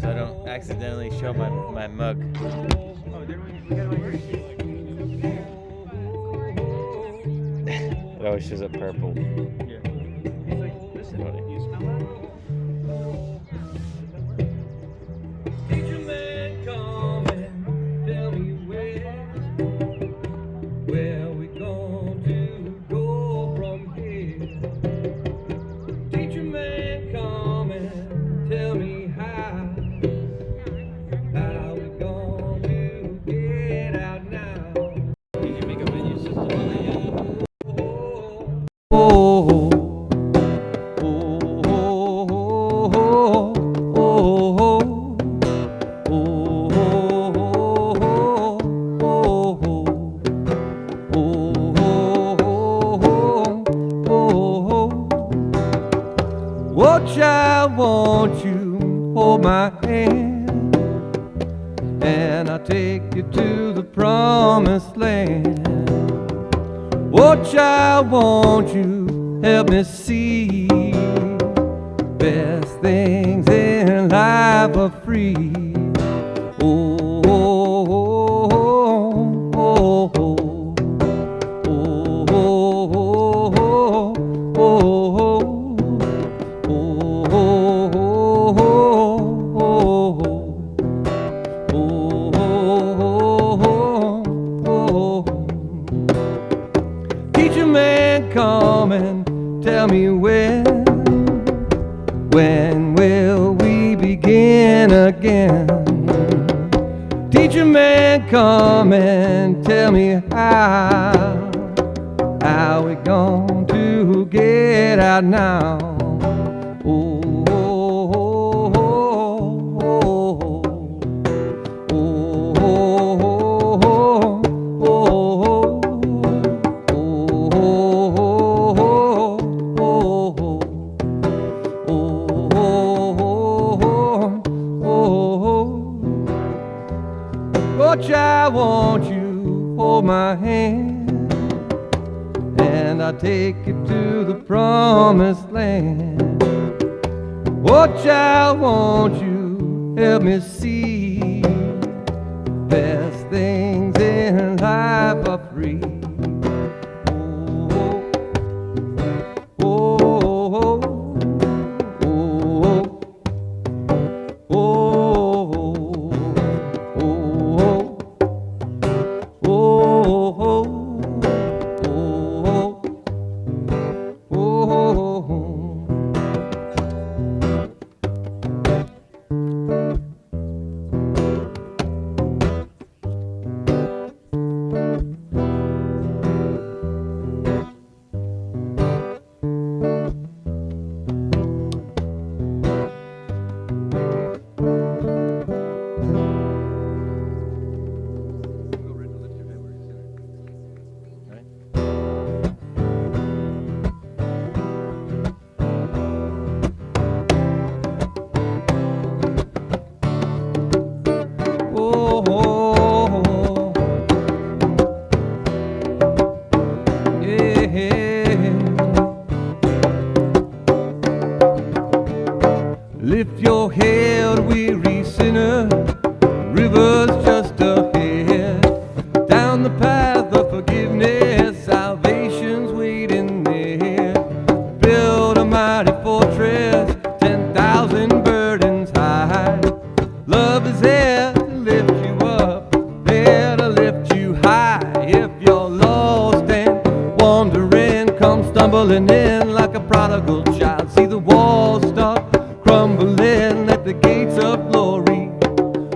so I don't accidentally show my mug. It always shows up purple. Yeah. He's like, listen, you smell that? Teacher man, come and tell me where we going to go from here. Teacher man, come and tell me how we going to get out now. Did you make a venue system on that yet? Oh, child, won't you hold my hand, and I'll take you to the promised land. Oh, child, won't you help me see best things in life are free. Oh, oh, oh, oh, oh. Teacher man, come and tell me when will we begin again? Teacher man, come and tell me how we going to get out now? Oh, oh, oh, oh, I want you hold my hand, and I'll take you to the promised land. Oh, child, won't you help me see best things in life are free. Lift your head, weary sinner, river's just ahead. Down the path of forgiveness, salvation's waiting there. Build a mighty fortress, 10,000 burdens high. Love is there to lift you up, there to lift you high. If you're lost and wandering, come stumbling in like a prodigal child. See the walls stop crumbling, let the gates of glory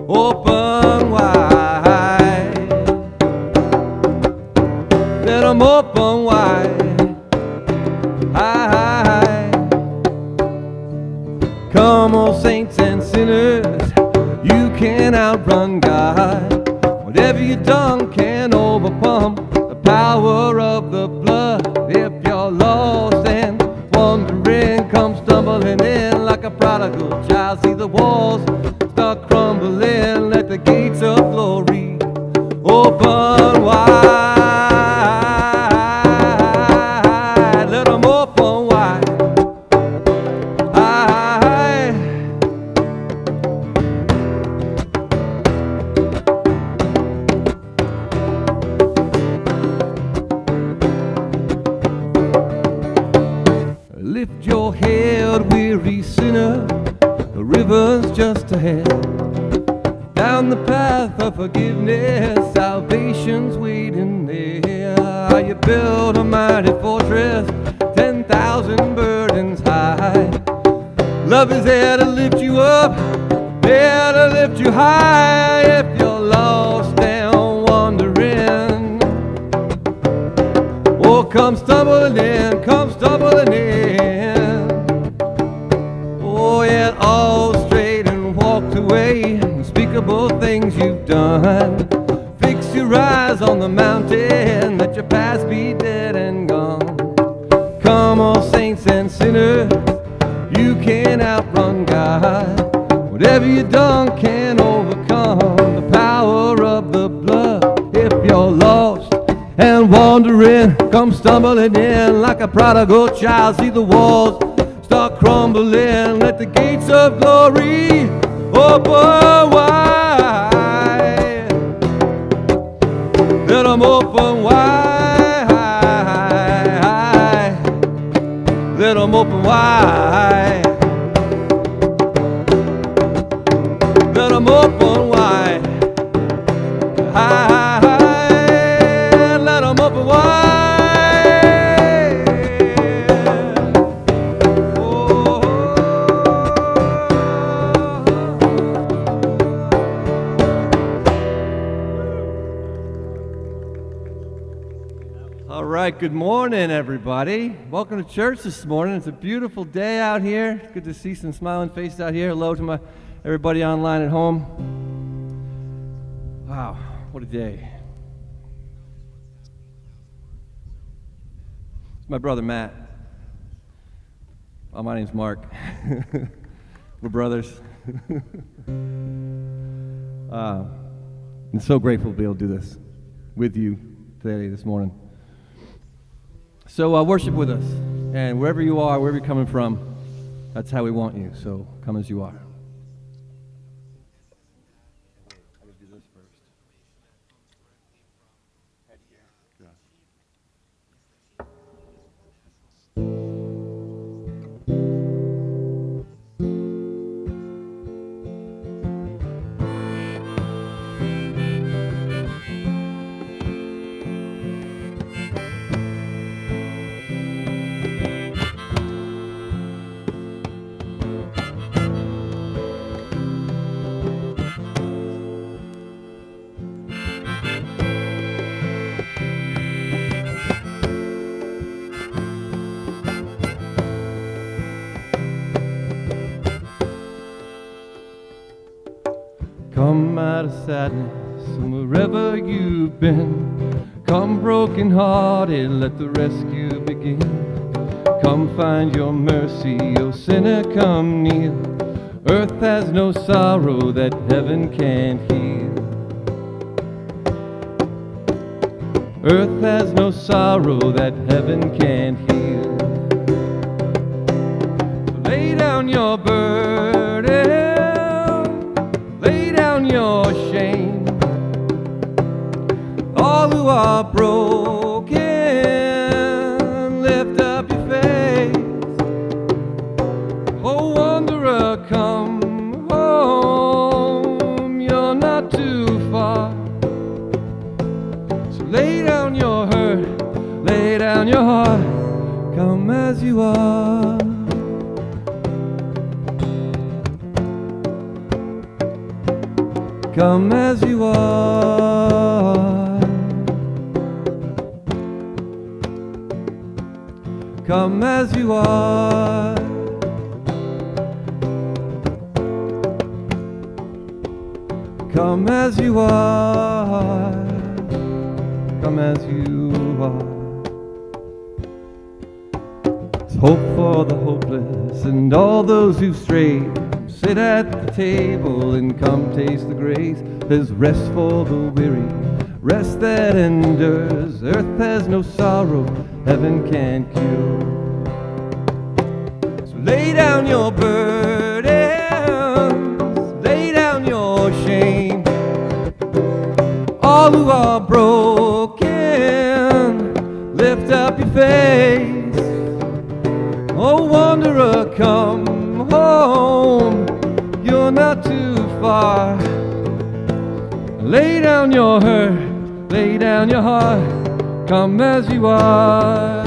open wide. Let them open wide. Come on, saints and sinners, you can outrun God. Whatever you done can overcome the power of the blood. If you're lost and wandering, come stumbling in like a prodigal child. See the walls start crumbling, let the gates of glory open wide. Let them open wide. head, weary sinner. The river's just ahead. Down the path of forgiveness, salvation's waiting there. You build a mighty fortress, 10,000 burdens high. Love is there to lift you up, there to lift you high. If you're lost and wandering, oh, come stumbling in, come stumbling in. Oh, yet all straight and walked away, unspeakable things you've done. Fix your eyes on the mountain, let your past be dead and gone. Come, all saints and sinners, you can't outrun God. Whatever you've done can overcome the power of the blood. If you're lost and wandering, come stumbling in like a prodigal child. See the walls start crumbling, let the gates of glory open wide. Let them open wide. Let them open wide. Let them open wide. Let them open wide. Oh. All right, good morning, everybody. Welcome to church this morning. It's a beautiful day out here. Good to see some smiling faces out here. Hello to everybody online at home. Wow, what a day. It's my brother Matt. Oh, my name's Mark. We're brothers. I'm so grateful to be able to do this with you today, this morning. So worship with us, and wherever you are, wherever you're coming from, that's how we want you, so come as you are. Come out of sadness from wherever you've been. Come broken hearted, let the rescue begin. Come find your mercy, O sinner, come kneel. Earth has no sorrow that heaven can't heal. Earth has no sorrow that heaven can't heal. Lay down your burden, lay down your shame. All who are broken, lift up your face. Oh, wanderer, come home, you're not too far. So lay down your hurt, lay down your heart, come as you are. Come as you are. Come as you are. Come as you are. Come as you are. There's hope for the hopeless and all those who've strayed. Sit at the table and come taste the grace. There's rest for the weary, rest that endures. Earth has no sorrow, heaven can't cure. So lay down your burdens, lay down your shame. All who are broken, lift up your face. Oh, wanderer, are. Lay down your hurt, lay down your heart. Come as you are.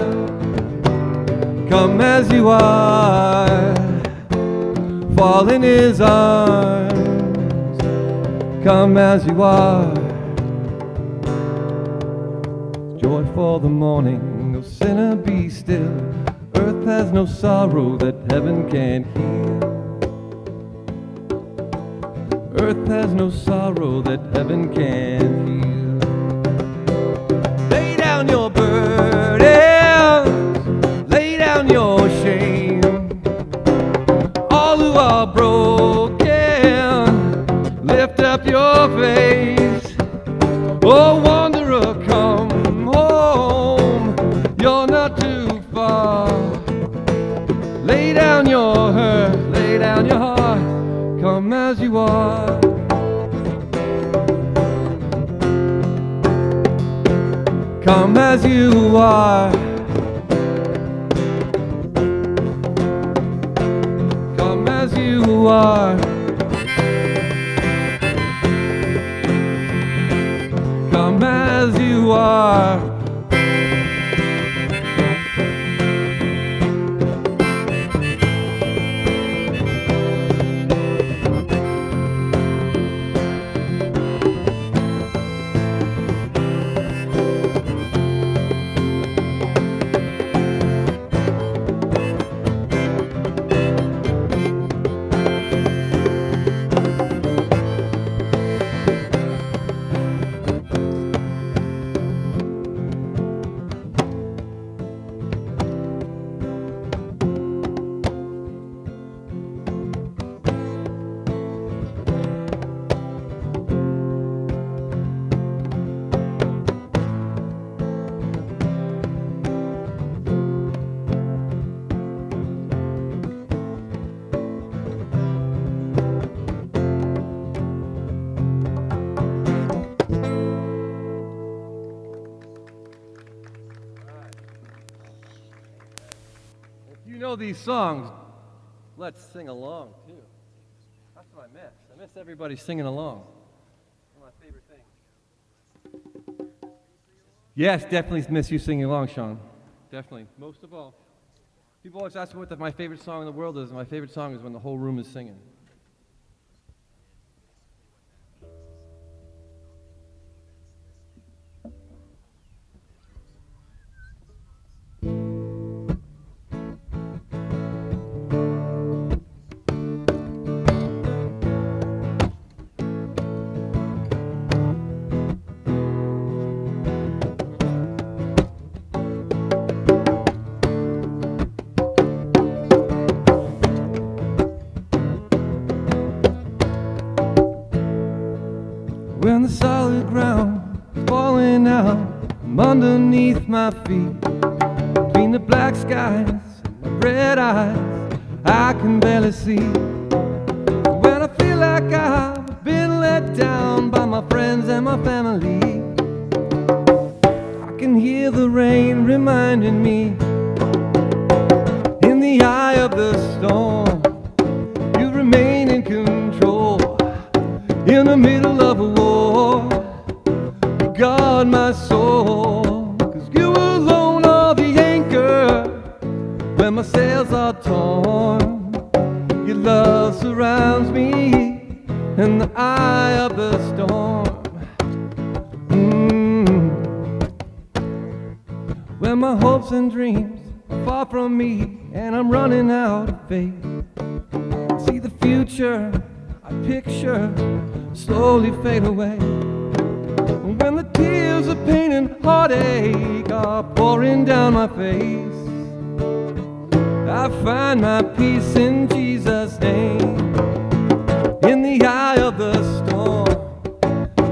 Come as you are. Fall in his arms. Come as you are. Joy for the morning, oh sinner, be still. Earth has no sorrow that heaven can't heal. Earth has no sorrow that heaven can't heal. Lay down your burdens, lay down your shame. All who are broken, lift up your face. Oh, wanderer, come home, you're not too far. Lay down your hurt, lay down your heart. Come as you are. Come as you are. Come as you are. Come as you are. You know these songs, let's sing along too. That's what I miss. I miss everybody singing along. One of my favorite things. Yes, definitely miss you singing along, Sean. Definitely. Most of all. People always ask me what my favorite song in the world is. My favorite song is when the whole room is singing. When the solid ground is falling out from underneath my feet, between the black skies and my red eyes, I can barely see. When I feel like I've been let down by my friends and my family, I can hear the rain reminding me, in the eye of the storm, you remain in control. In the middle of a war, you guard my soul. 'Cause you alone are the anchor when my sails are torn. Your love surrounds me in the eye of the storm. When my hopes and dreams are far from me and I'm running out of faith, see the future I picture slowly fade away. When the tears of pain and heartache are pouring down my face, I find my peace in Jesus' name. In the eye of the storm,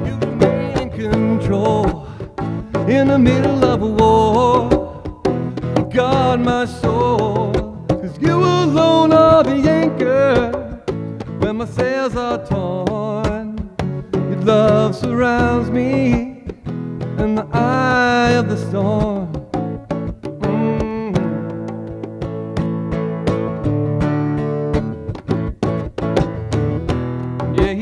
you remain in control. In the middle of a war, you guard my soul. 'Cause you alone are the anchor when my sails are torn. Your love surrounds me in the eye of the storm. Yeah,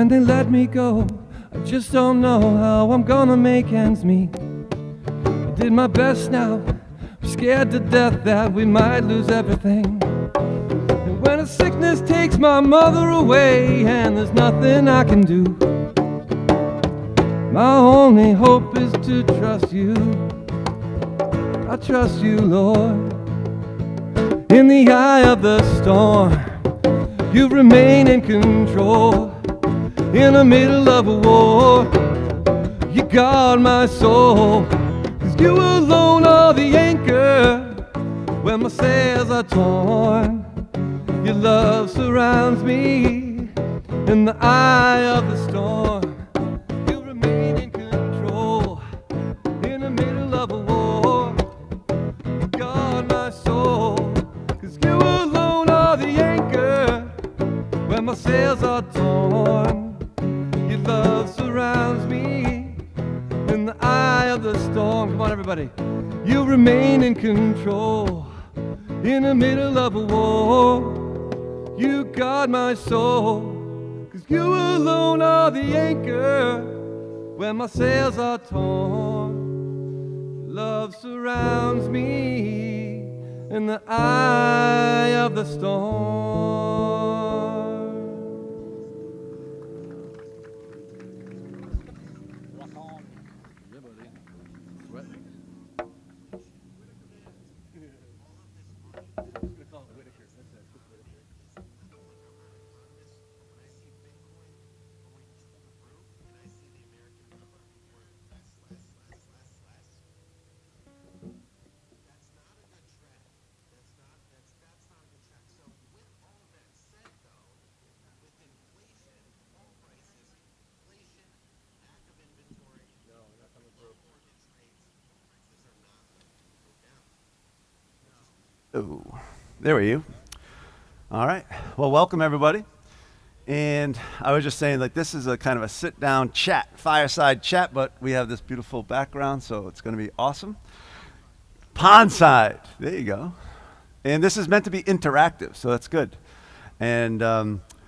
when they let me go. I just don't know how I'm gonna make ends meet. I did my best now, I'm scared to death that we might lose everything. And when a sickness takes my mother away and there's nothing I can do, my only hope is to trust you. I trust you, Lord. In the eye of the storm, you remain in control. In the middle of a war, you guard my soul. 'Cause you alone are the anchor when my sails are torn. Your love surrounds me in the eye of the storm. You remain in control. In the middle of a war, you guard my soul. 'Cause you alone are the anchor when my sails are torn. Your love surrounds me in the eye of the storm. Come on, everybody. You remain in control. In the middle of a war, you guard my soul. 'Cause you alone are the anchor when my sails are torn. Your love surrounds me in the eye of the storm. Oh, there were you. All right. Well, welcome everybody. And I was just saying, like, this is a kind of a sit-down chat, fireside chat, but we have this beautiful background, so it's going to be awesome. Pondside. There you go. And this is meant to be interactive, so that's good. And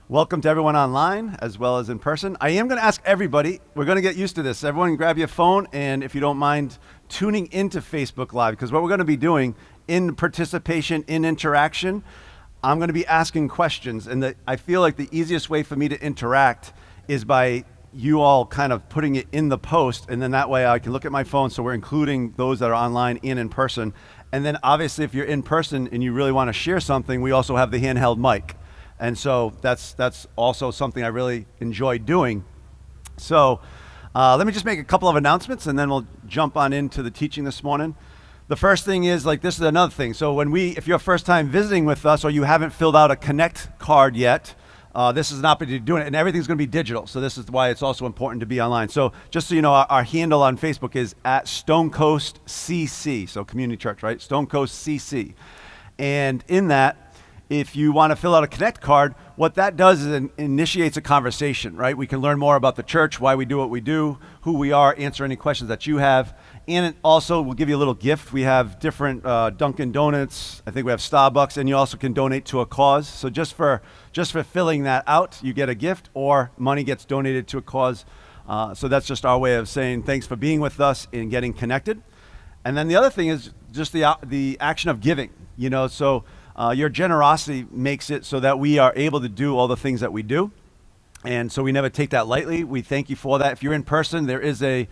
welcome to everyone online as well as in person. I am going to ask everybody, we're going to get used to this. Everyone grab your phone, and if you don't mind tuning into Facebook Live, because what we're going to be doing in participation, in interaction, I'm going to be asking questions. And I feel like the easiest way for me to interact is by you all kind of putting it in the post, and then that way I can look at my phone, so we're including those that are online and in person. And then obviously if you're in person and you really want to share something, we also have the handheld mic. And so that's also something I really enjoy doing. So let me just make a couple of announcements, and then we'll jump on into the teaching this morning. The first thing is, like, this is another thing. So if you're first time visiting with us or you haven't filled out a Connect card yet, this is an opportunity to do it, and everything's going to be digital. So this is why it's also important to be online. So just so you know, our handle on Facebook is at Stone Coast CC, so community church, right? Stone Coast CC. And in that, if you want to fill out a Connect card, what that does is it initiates a conversation, right? We can learn more about the church, why we do what we do, who we are, answer any questions that you have. And it also will give you a little gift. We have different Dunkin' Donuts. I think we have Starbucks, and you also can donate to a cause. So just for filling that out, you get a gift, or money gets donated to a cause. So that's just our way of saying thanks for being with us and getting connected. And then the other thing is just the action of giving. You know, so your generosity makes it so that we are able to do all the things that we do. And so we never take that lightly. We thank you for that. If you're in person, there is a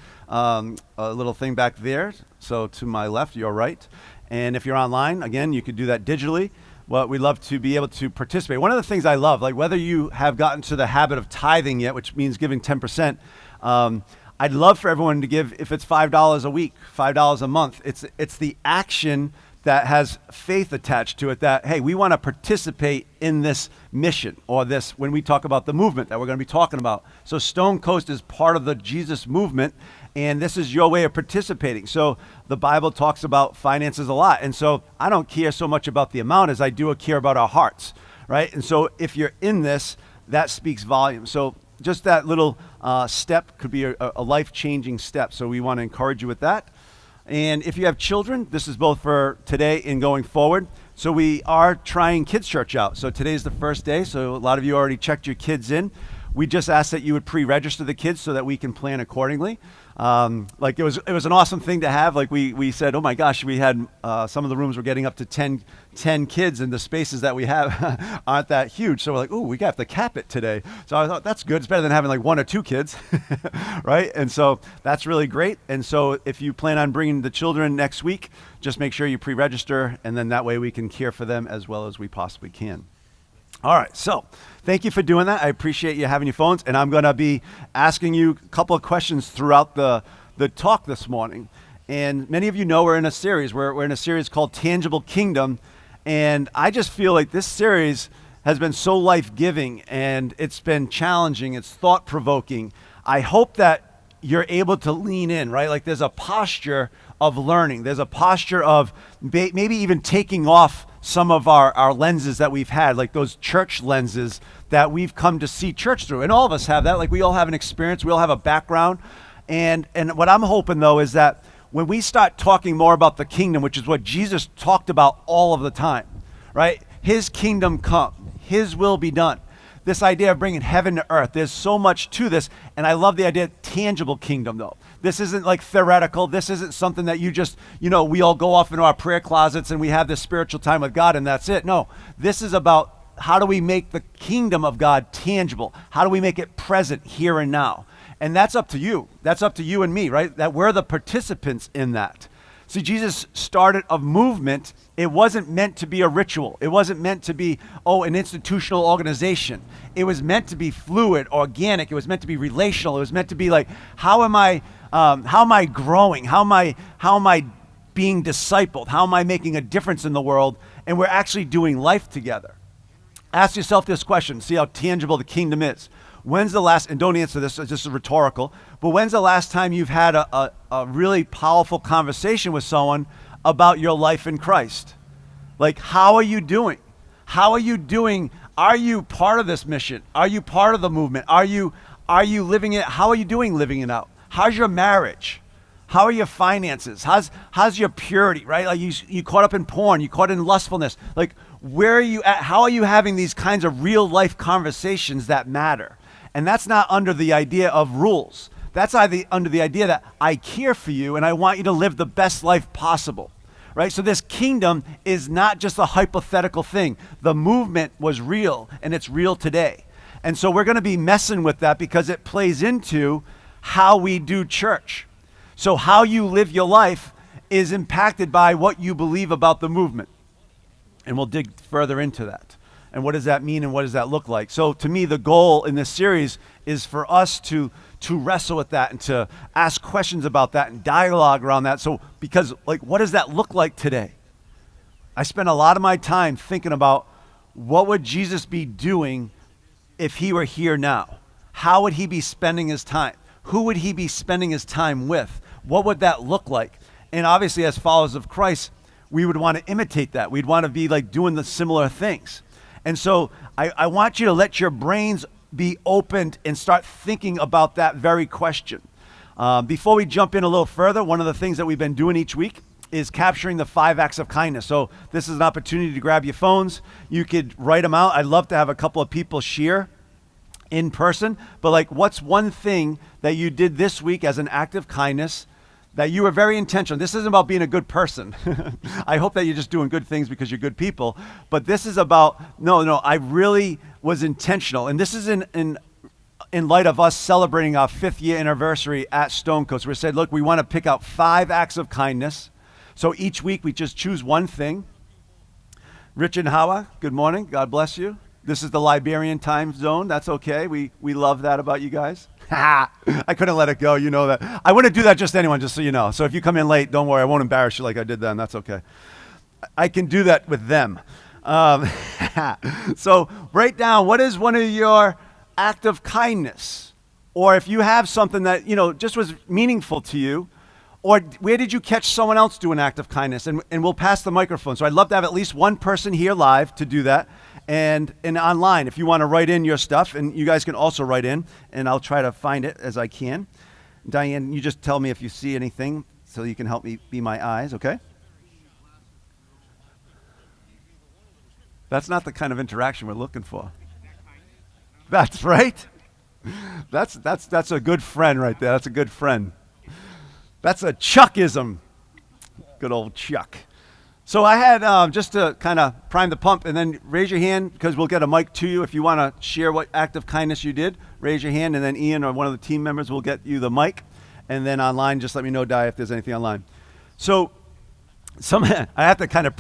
little thing back there. So to my left, your right. And if you're online, again, you could do that digitally. Well, we love to be able to participate. One of the things I love, like whether you have gotten to the habit of tithing yet, which means giving 10%, I'd love for everyone to give, if it's $5 a week, $5 a month. It's the action that has faith attached to it, that, hey, we want to participate in this mission, or this, when we talk about the movement that we're going to be talking about. So Stone Coast is part of the Jesus movement, and this is your way of participating. So the Bible talks about finances a lot, and so I don't care so much about the amount as I do care about our hearts, right? And so if you're in this, that speaks volumes. So just that little step could be a life-changing step, so we want to encourage you with that. And if you have children, this is both for today and going forward. So we are trying Kids Church out. So today's the first day, so a lot of you already checked your kids in. we just ask that you would pre-register the kids so that we can plan accordingly. Like it was an awesome thing to have. Like we said, oh my gosh, we had some of the rooms were getting up to 10 kids, and the spaces that we have aren't that huge. So we're like, oh, we have to cap it today. So I thought that's good. It's better than having like 1 or 2 kids, right? And so that's really great. And so if you plan on bringing the children next week, just make sure you pre-register, and then that way we can care for them as well as we possibly can. All right, so thank you for doing that. I appreciate you having your phones, and I'm going to be asking you a couple of questions throughout the talk this morning. And many of you know we're in a series. We're in a series called Tangible Kingdom, and I just feel like this series has been so life-giving, and it's been challenging. It's thought-provoking. I hope that you're able to lean in, right? Like there's a posture of learning. There's a posture of maybe even taking off some of our lenses that we've had, like those church lenses that we've come to see church through. And all of us have that. Like we all have an experience. We all have a background. And what I'm hoping, though, is that when we start talking more about the kingdom, which is what Jesus talked about all of the time, right? His kingdom come. His will be done. This idea of bringing heaven to earth. There's so much to this. And I love the idea of tangible kingdom, though. This isn't like theoretical. This isn't something that you just, we all go off into our prayer closets and we have this spiritual time with God and that's it. No, this is about how do we make the kingdom of God tangible? How do we make it present here and now? And that's up to you. That's up to you and me, right? That we're the participants in that. See, Jesus started a movement. It wasn't meant to be a ritual. It wasn't meant to be, an institutional organization. It was meant to be fluid, organic. It was meant to be relational. It was meant to be like, how am I growing? How am I being discipled? How am I making a difference in the world? And we're actually doing life together. Ask yourself this question. See how tangible the kingdom is. When's the last, and don't answer this, it's just rhetorical, but when's the last time you've had a really powerful conversation with someone about your life in Christ? Like, how are you doing? How are you doing? Are you part of this mission? Are you part of the movement? Are you living it? How are you doing living it out? How's your marriage? How are your finances? How's your purity, right? Like you caught up in porn, you caught in lustfulness. Like, where are you at? How are you having these kinds of real life conversations that matter? And that's not under the idea of rules. That's under the idea that I care for you and I want you to live the best life possible, right? So this kingdom is not just a hypothetical thing. The movement was real and it's real today. And so we're going to be messing with that because it plays into how we do church. So how you live your life is impacted by what you believe about the movement. And we'll dig further into that. And what does that mean and what does that look like? So to me, the goal in this series is for us to wrestle with that and to ask questions about that and dialogue around that. So because what does that look like today? I spend a lot of my time thinking about what would Jesus be doing if he were here now? How would he be spending his time? Who would he be spending his time with? What would that look like? And obviously as followers of Christ, we would want to imitate that. We'd want to be like doing the similar things. And so I want you to let your brains be opened and start thinking about that very question. Before we jump in a little further, one of the things that we've been doing each week is capturing the 5 acts of kindness. So this is an opportunity to grab your phones. You could write them out. I'd love to have a couple of people share in person. But what's one thing that you did this week as an act of kindness that you were very intentional? This isn't about being a good person. I hope that you're just doing good things because you're good people. But this is about, no, I really was intentional. And this is in light of us celebrating our 5th year anniversary at Stone Coast. We said, look, we want to pick out 5 acts of kindness. So each week we just choose one thing. Rich and Hawa, good morning. God bless you. This is the Liberian time zone. That's okay. We love that about you guys. I couldn't let it go. You know that. I wouldn't do that just to anyone, just so you know. So if you come in late, don't worry. I won't embarrass you like I did then. That's okay. I can do that with them. So write down, what is one of your act of kindness? Or if you have something that, just was meaningful to you, or where did you catch someone else do an act of kindness? And we'll pass the microphone. So I'd love to have at least one person here live to do that. And online, if you want to write in your stuff, and you guys can also write in, and I'll try to find it as I can. Diane, you just tell me if you see anything so you can help me be my eyes, okay? That's not the kind of interaction we're looking for. That's right. That's a good friend right there. That's a good friend. That's a Chuckism. Good old Chuck. So I had, just to kind of prime the pump, and then raise your hand because we'll get a mic to you if you want to share what act of kindness you did. Raise your hand, and then Ian or one of the team members will get you the mic. And then online, just let me know, Di, if there's anything online. So I have to kind of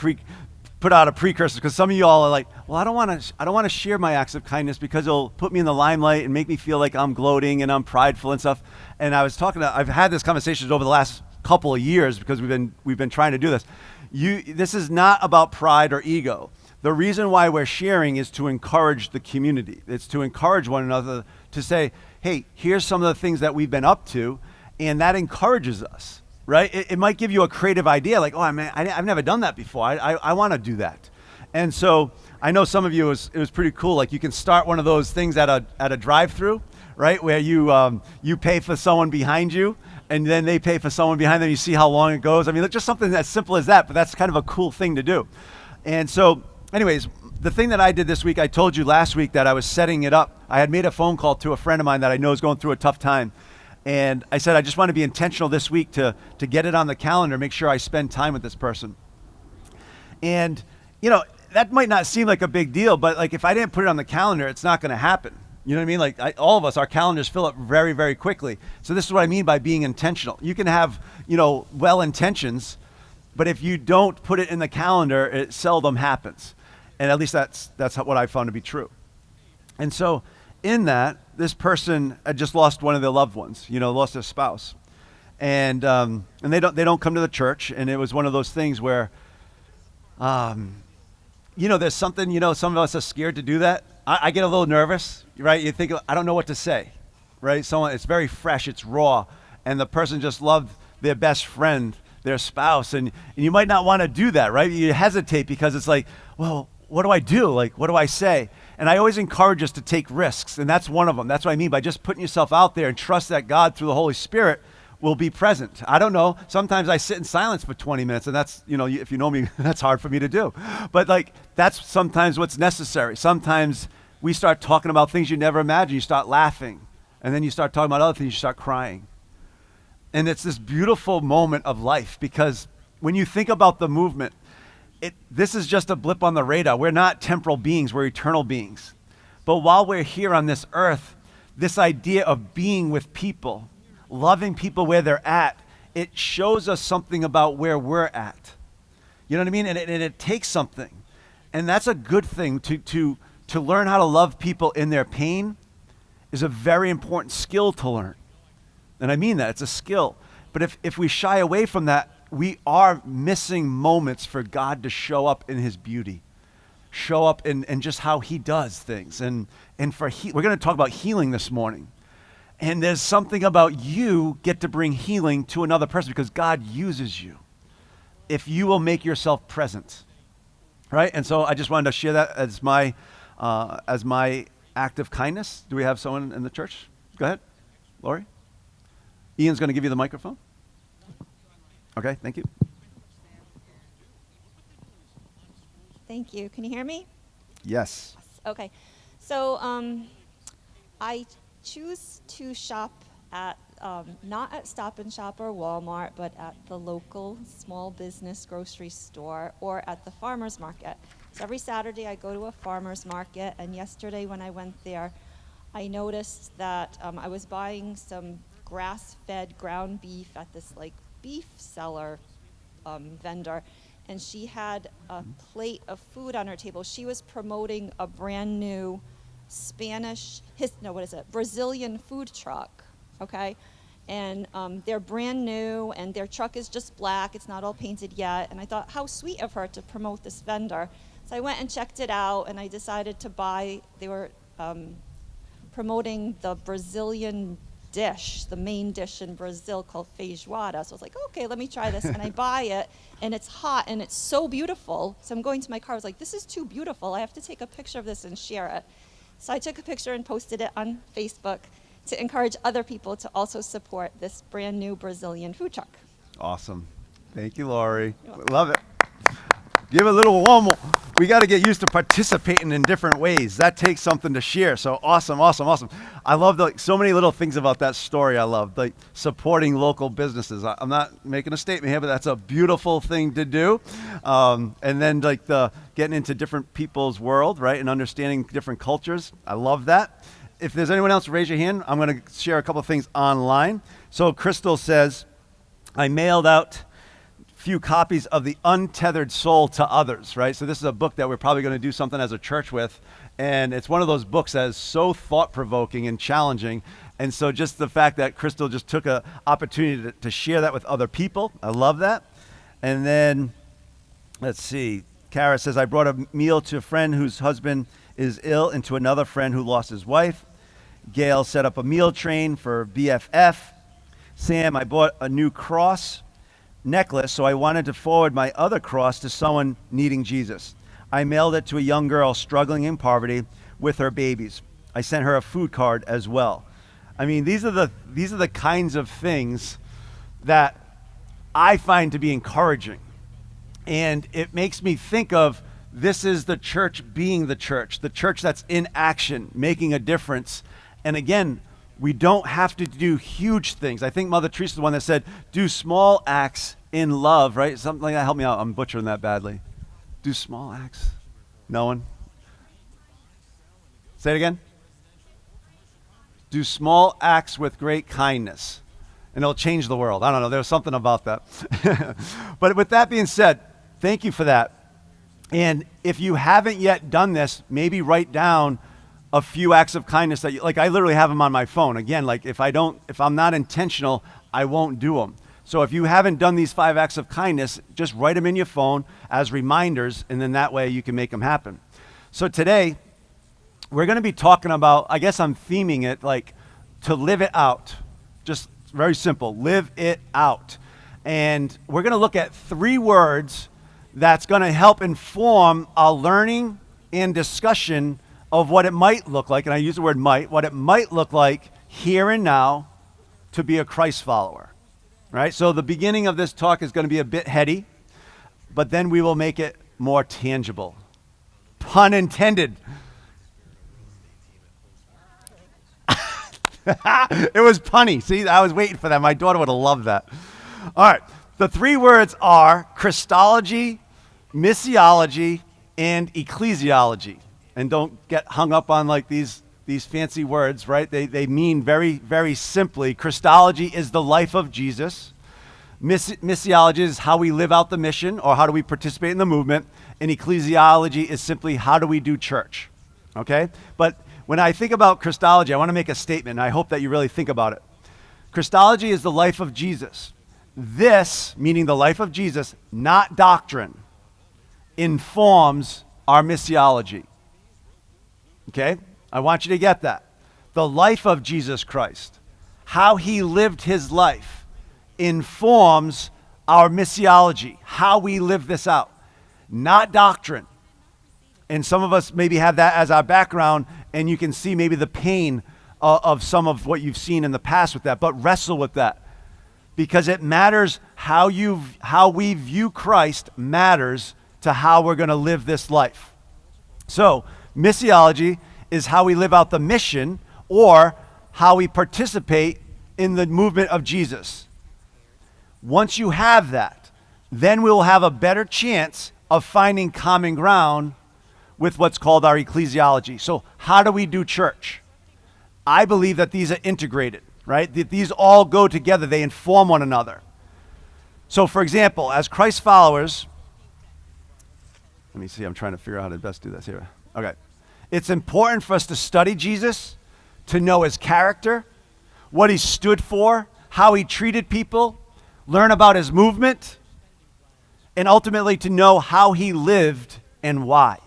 put out a precursor because some of you all are like, well, I don't want to share my acts of kindness because it'll put me in the limelight and make me feel like I'm gloating and I'm prideful and stuff. And I've had this conversation over the last couple of years because we've been trying to do this. This is not about pride or ego. The reason why we're sharing is to encourage the community. It's to encourage one another to say, hey, here's some of the things that we've been up to, and that encourages us, right? It might give you a creative idea, like, oh, man, I've never done that before. I want to do that. And so I know some of you, it was pretty cool. Like you can start one of those things at a drive-through, right, where you pay for someone behind you, and then they pay for someone behind them. You see how long it goes. I mean, it's just something as simple as that, but that's kind of a cool thing to do. And so anyways, the thing that I did this week, I told you last week that I was setting it up. I had made a phone call to a friend of mine that I know is going through a tough time. And I said, I just want to be intentional this week to get it on the calendar, make sure I spend time with this person. And, that might not seem like a big deal, but like if I didn't put it on the calendar, it's not going to happen. You know what I mean? Like all of us, our calendars fill up very, very quickly. So this is what I mean by being intentional. You can have, well intentions, but if you don't put it in the calendar, it seldom happens. And at least that's what I found to be true. And so in that, this person had just lost one of their loved ones, lost their spouse. And they don't come to the church. And it was one of those things where, there's something, some of us are scared to do that. I get a little nervous, right? You think, I don't know what to say, right? It's very fresh, it's raw, and the person just loved their best friend, their spouse, and you might not want to do that, right? You hesitate because it's like, well, what do I do? Like, what do I say? And I always encourage us to take risks, and that's one of them. That's what I mean by just putting yourself out there and trust that God, through the Holy Spirit, will be present. I don't know. Sometimes I sit in silence for 20 minutes, and that's, if you know me, that's hard for me to do. But like, that's sometimes what's necessary. Sometimes we start talking about things you never imagined. You start laughing, and then you start talking about other things, you start crying. And it's this beautiful moment of life because when you think about the movement, this is just a blip on the radar. We're not temporal beings, we're eternal beings. But while we're here on this earth, this idea of being with people, loving people where they're at, it shows us something about where we're at. You know what I mean? And it takes something. And that's a good thing. To learn how to love people in their pain is a very important skill to learn. And I mean that, it's a skill. But if we shy away from that, we are missing moments for God to show up in his beauty, show up in just how he does things. And we're going to talk about healing this morning. And there's something about you get to bring healing to another person because God uses you if you will make yourself present, right? And so I just wanted to share that as my act of kindness. Do we have someone in the church? Go ahead, Lori. Ian's going to give you the microphone. Okay, thank you. Thank you. Can you hear me? Yes. Okay. So I choose to shop at not at Stop and Shop or Walmart, but at the local small business grocery store or at the farmer's market. So every Saturday I go to a farmer's market, and yesterday when I went there, I noticed that I was buying some grass-fed ground beef at this beef seller vendor, and she had a plate of food on her table. She was promoting a brand new Brazilian food truck, okay? And they're brand new, and their truck is just black. It's not all painted yet. And I thought, how sweet of her to promote this vendor. So I went and checked it out, and I decided to buy. They were promoting the Brazilian dish, the main dish in Brazil called feijoada. So I was like, okay, let me try this. And I buy it, and it's hot, and it's so beautiful. So I'm going to my car. I was like, this is too beautiful. I have to take a picture of this and share it. So I took a picture and posted it on Facebook to encourage other people to also support this brand new Brazilian food truck. Awesome. Thank you, Lori. Love it. Give a little warm we got to get used to participating in different ways. That takes something to share. So awesome. I love so many little things about that story. I love like supporting local businesses. I'm not making a statement here, but that's a beautiful thing to do. And then like the getting into different people's world, right, and understanding different cultures. I love that. If there's anyone else, raise your hand. I'm going to share a couple of things online. So Crystal says, I mailed out few copies of The Untethered Soul to others, right? So this is a book that we're probably going to do something as a church with, and it's one of those books that is so thought-provoking and challenging, and so just the fact that Crystal just took an opportunity to share that with other people, I love that. And then, let's see, Kara says, I brought a meal to a friend whose husband is ill and to another friend who lost his wife. Gail set up a meal train for BFF. Sam, I bought a new cross necklace, so I wanted to forward my other cross to someone needing Jesus. I mailed it to a young girl struggling in poverty with her babies. I sent her a food card as well. I mean, these are the kinds of things that I find to be encouraging. And it makes me think of this is the church being the church that's in action, making a difference. And again, we don't have to do huge things. I think Mother Teresa's the one that said, do small acts in love, right? Something like that. Help me out. I'm butchering that badly. Do small acts. No one? Say it again. Do small acts with great kindness, and it'll change the world. I don't know. There's something about that. But with that being said, thank you for that. And if you haven't yet done this, maybe write down a few acts of kindness that like I literally have them on my phone. Again, like if I'm not intentional, I won't do them. So if you haven't done these 5 acts of kindness, just write them in your phone as reminders, and then that way you can make them happen. So today, we're going to be talking about, I guess I'm theming it like to live it out. Just very simple, live it out. And we're going to look at 3 words that's going to help inform our learning and discussion of what it might look like, and I use the word might, what it might look like here and now to be a Christ follower, right? So the beginning of this talk is going to be a bit heady, but then we will make it more tangible. Pun intended. It was punny. See, I was waiting for that. My daughter would have loved that. All right. The 3 words are Christology, missiology, and ecclesiology. And don't get hung up on like these fancy words, right? They mean very, very simply, Christology is the life of Jesus. Missiology is how we live out the mission, or how do we participate in the movement. And ecclesiology is simply how do we do church, okay? But when I think about Christology, I want to make a statement, and I hope that you really think about it. Christology is the life of Jesus. This, meaning the life of Jesus, not doctrine, informs our missiology. Okay? I want you to get that. The life of Jesus Christ, how he lived his life, informs our missiology, how we live this out, not doctrine. And some of us maybe have that as our background, and you can see maybe the pain of some of what you've seen in the past with that, but wrestle with that. Because it matters how we view Christ matters to how we're going to live this life. So, missiology is how we live out the mission, or how we participate in the movement of Jesus. Once you have that, then we'll have a better chance of finding common ground with what's called our ecclesiology. So how do we do church? I believe that these are integrated, right? That these all go together. They inform one another. So for example, as Christ followers, let me see, I'm trying to figure out how to best do this here. Okay. It's important for us to study Jesus, to know his character, what he stood for, how he treated people, learn about his movement, and ultimately to know how he lived and why.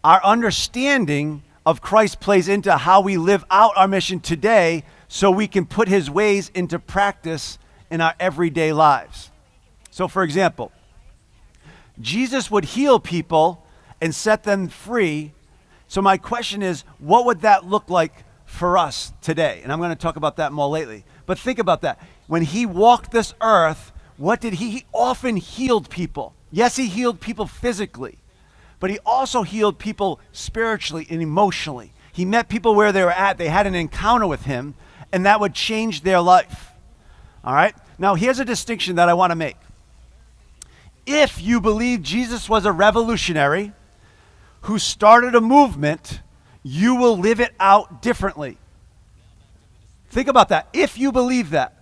Our understanding of Christ plays into how we live out our mission today, so we can put his ways into practice in our everyday lives. So for example, Jesus would heal people and set them free. So my question is, what would that look like for us today? And I'm going to talk about that more lately. But think about that. When he walked this earth, what did he often healed people. Yes, he healed people physically, but he also healed people spiritually and emotionally. He met people where they were at. They had an encounter with him, and that would change their life. All right? Now, here's a distinction that I want to make. If you believe Jesus was a revolutionary who started a movement, you will live it out differently. Think about that. If you believe that,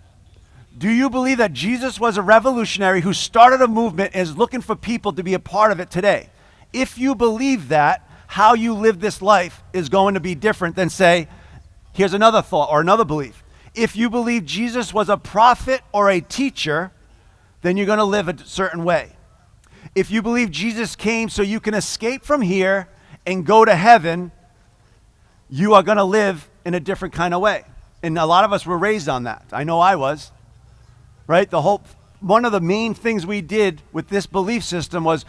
do you believe that Jesus was a revolutionary who started a movement and is looking for people to be a part of it today? If you believe that, how you live this life is going to be different than, say, here's another thought or another belief. If you believe Jesus was a prophet or a teacher, then you're going to live a certain way. If you believe Jesus came so you can escape from here and go to heaven, you are going to live in a different kind of way. And a lot of us were raised on that. I know I was. Right? One of the main things we did with this belief system was,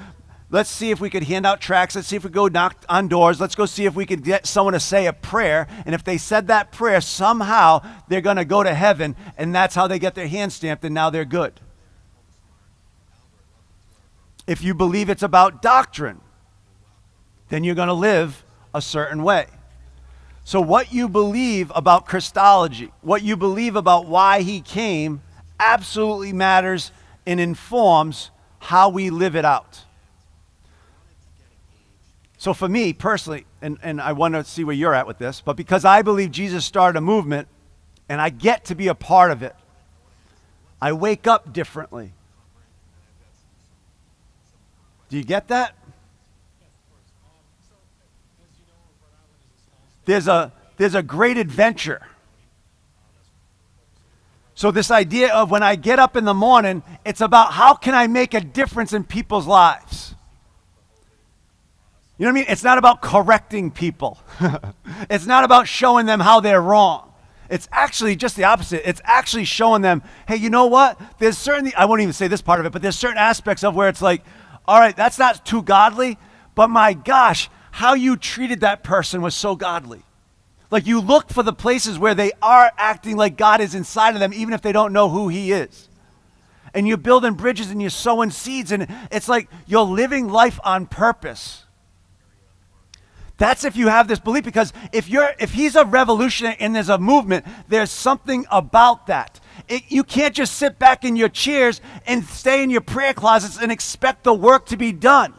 let's see if we could hand out tracts. Let's see if we go knock on doors. Let's go see if we could get someone to say a prayer. And if they said that prayer, somehow they're going to go to heaven. And that's how they get their hand stamped, and now they're good. If you believe it's about doctrine, then you're going to live a certain way. So what you believe about Christology, what you believe about why he came, absolutely matters and informs how we live it out. So for me personally, and I want to see where you're at with this, but because I believe Jesus started a movement and I get to be a part of it, I wake up differently. Do you get that? There's a great adventure. So this idea of when I get up in the morning, it's about how can I make a difference in people's lives? You know what I mean? It's not about correcting people. It's not about showing them how they're wrong. It's actually just the opposite. It's actually showing them, hey, you know what? There's certain, I won't even say this part of it, but there's certain aspects of where it's like, all right, that's not too godly, but my gosh, how you treated that person was so godly. Like you look for the places where they are acting like God is inside of them, even if they don't know who he is. And you're building bridges and you're sowing seeds, and it's like you're living life on purpose. That's if you have this belief, because if he's a revolutionary and there's a movement, there's something about that. You can't just sit back in your chairs and stay in your prayer closets and expect the work to be done.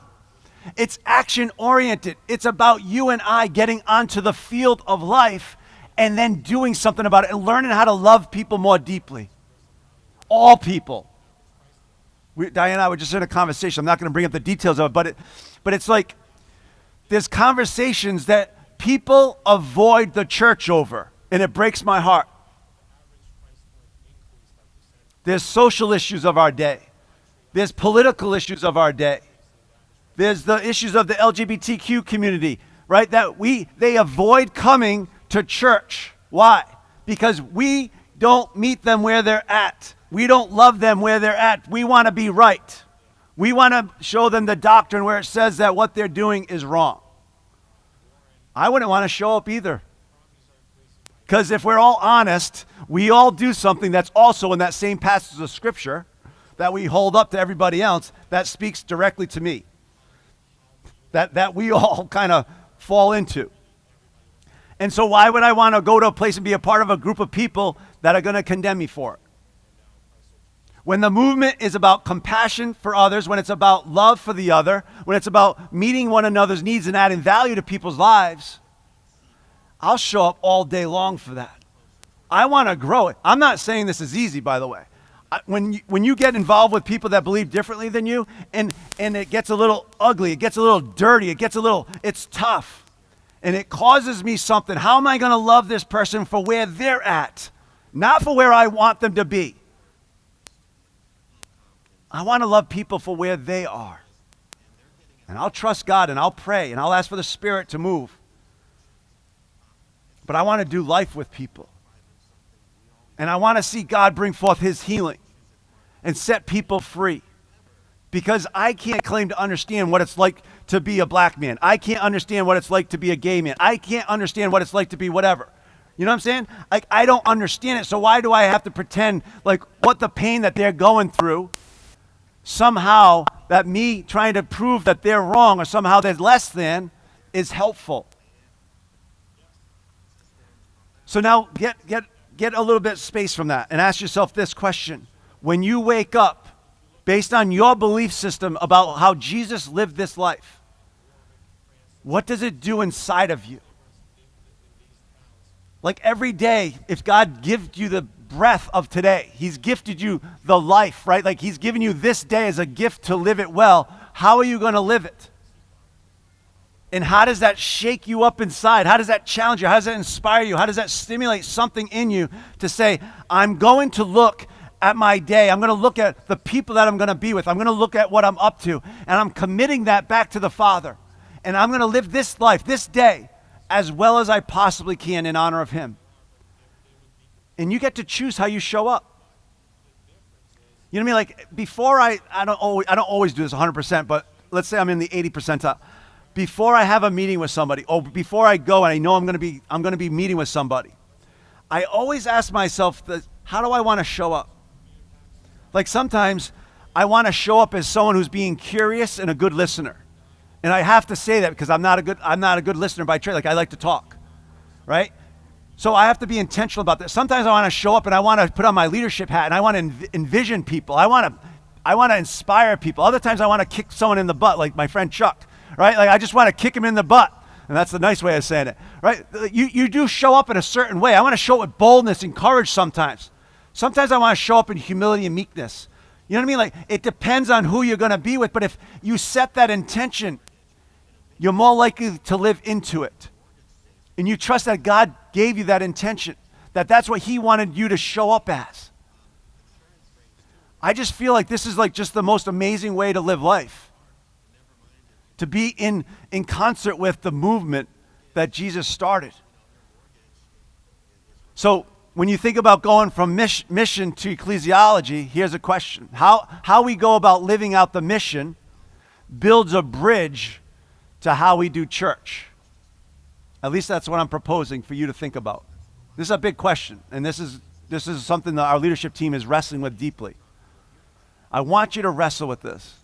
It's action-oriented. It's about you and I getting onto the field of life and then doing something about it and learning how to love people more deeply. All people. Diane and I were just in a conversation. I'm not going to bring up the details of it, but it's like there's conversations that people avoid the church over, and it breaks my heart. There's social issues of our day. There's political issues of our day. There's the issues of the LGBTQ community, right? They avoid coming to church. Why? Because we don't meet them where they're at. We don't love them where they're at. We want to be right. We want to show them the doctrine where it says that what they're doing is wrong. I wouldn't want to show up either. Because if we're all honest, we all do something that's also in that same passage of Scripture that we hold up to everybody else that speaks directly to me. That we all kind of fall into. And so why would I want to go to a place and be a part of a group of people that are going to condemn me for it? When the movement is about compassion for others, when it's about love for the other, when it's about meeting one another's needs and adding value to people's lives, I'll show up all day long for that. I want to grow it. I'm not saying this is easy, by the way. When you get involved with people that believe differently than you, and it gets a little ugly, it gets a little dirty, it's tough. And it causes me something. How am I going to love this person for where they're at? Not for where I want them to be. I want to love people for where they are. And I'll trust God and I'll pray and I'll ask for the Spirit to move. But I want to do life with people. And I want to see God bring forth his healing and set people free. Because I can't claim to understand what it's like to be a black man. I can't understand what it's like to be a gay man. I can't understand what it's like to be whatever. You know what I'm saying? Like, I don't understand it, so why do I have to pretend like what the pain that they're going through somehow that me trying to prove that they're wrong or somehow they're less than is helpful. So now get a little bit of space from that and ask yourself this question. When you wake up, based on your belief system about how Jesus lived this life, what does it do inside of you? Like every day, if God gives you the breath of today, he's gifted you the life, right? Like he's given you this day as a gift to live it well. How are you going to live it? And how does that shake you up inside? How does that challenge you? How does that inspire you? How does that stimulate something in you to say, I'm going to look at my day. I'm going to look at the people that I'm going to be with. I'm going to look at what I'm up to. And I'm committing that back to the Father. And I'm going to live this life, this day, as well as I possibly can in honor of him. And you get to choose how you show up. You know what I mean? Like before I don't always do this 100%, but let's say I'm in the 80 percentile. Before I have a meeting with somebody, or before I go and I know I'm going to be meeting with somebody, I always ask myself, how do I want to show up? Like sometimes I want to show up as someone who's being curious and a good listener. And I have to say that because I'm not a good listener by trade. Like I like to talk, right? So I have to be intentional about this. Sometimes I want to show up and I want to put on my leadership hat and I want to envision people. I want to inspire people. Other times I want to kick someone in the butt, like my friend Chuck, right? Like I just want to kick him in the butt. And that's the nice way of saying it, right? You do show up in a certain way. I want to show up with boldness and courage sometimes. Sometimes I want to show up in humility and meekness. You know what I mean? Like it depends on who you're going to be with. But if you set that intention, you're more likely to live into it. And you trust that God gave you that intention, that that's what he wanted you to show up as. I just feel like this is like just the most amazing way to live life. To be in concert with the movement that Jesus started. So when you think about going from mission to ecclesiology, here's a question. How we go about living out the mission builds a bridge to how we do church. At least that's what I'm proposing for you to think about. This is a big question, and this is something that our leadership team is wrestling with deeply. I want you to wrestle with this.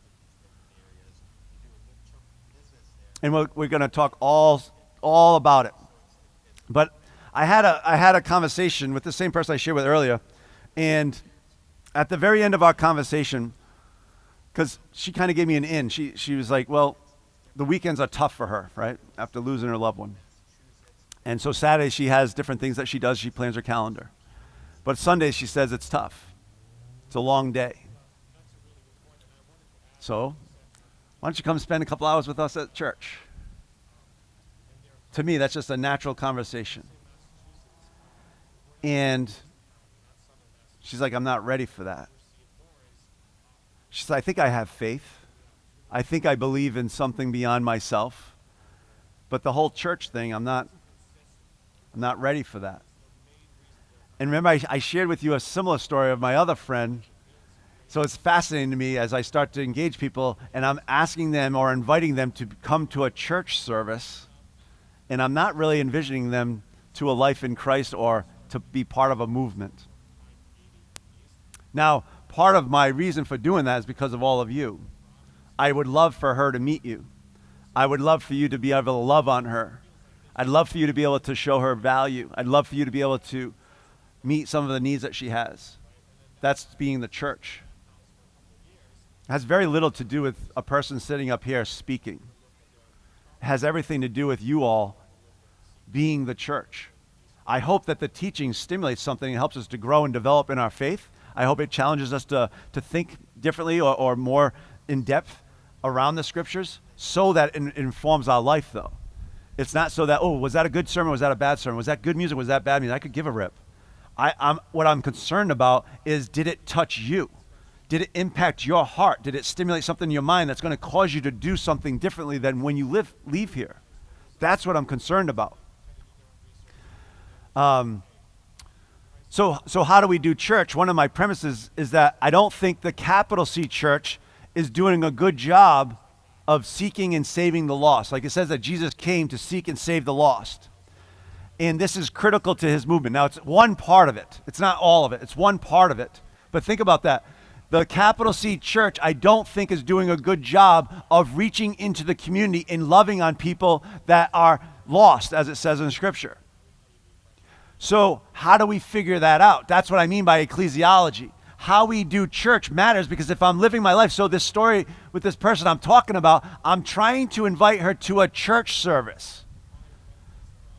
And we're going to talk all about it. But I had a conversation with the same person I shared with earlier, and at the very end of our conversation, because she kind of gave me an in, she was like, well, the weekends are tough for her, right, after losing her loved one. And so Saturday she has different things that she does. She plans her calendar. But Sunday she says it's tough. It's a long day. So why don't you come spend a couple hours with us at church? To me, that's just a natural conversation. And she's like, I'm not ready for that. She said, I think I have faith. I think I believe in something beyond myself. But the whole church thing, I'm not ready for that. And remember, I shared with you a similar story of my other friend. So it's fascinating to me as I start to engage people and I'm asking them or inviting them to come to a church service, and I'm not really envisioning them to a life in Christ or to be part of a movement. Now, part of my reason for doing that is because of all of you. I would love for her to meet you. I would love for you to be able to love on her. I'd love for you to be able to show her value. I'd love for you to be able to meet some of the needs that she has. That's being the church. It has very little to do with a person sitting up here speaking. It has everything to do with you all being the church. I hope that the teaching stimulates something and helps us to grow and develop in our faith. I hope it challenges us to think differently or more in depth around the scriptures so that it informs our life, though. It's not so that, was that a good sermon? Was that a bad sermon? Was that good music? Was that bad music? I could give a rip. What I'm concerned about is, did it touch you? Did it impact your heart? Did it stimulate something in your mind that's going to cause you to do something differently than when you leave here? That's what I'm concerned about. So how do we do church? One of my premises is that I don't think the capital C church is doing a good job of seeking and saving the lost. Like it says that Jesus came to seek and save the lost. And this is critical to his movement. Now, it's one part of it. It's not all of it. It's one part of it. But think about that. The capital C church, I don't think, is doing a good job of reaching into the community and loving on people that are lost, as it says in Scripture. So how do we figure that out? That's what I mean by ecclesiology. How we do church matters, because if I'm living my life, so this story with this person I'm talking about, I'm trying to invite her to a church service.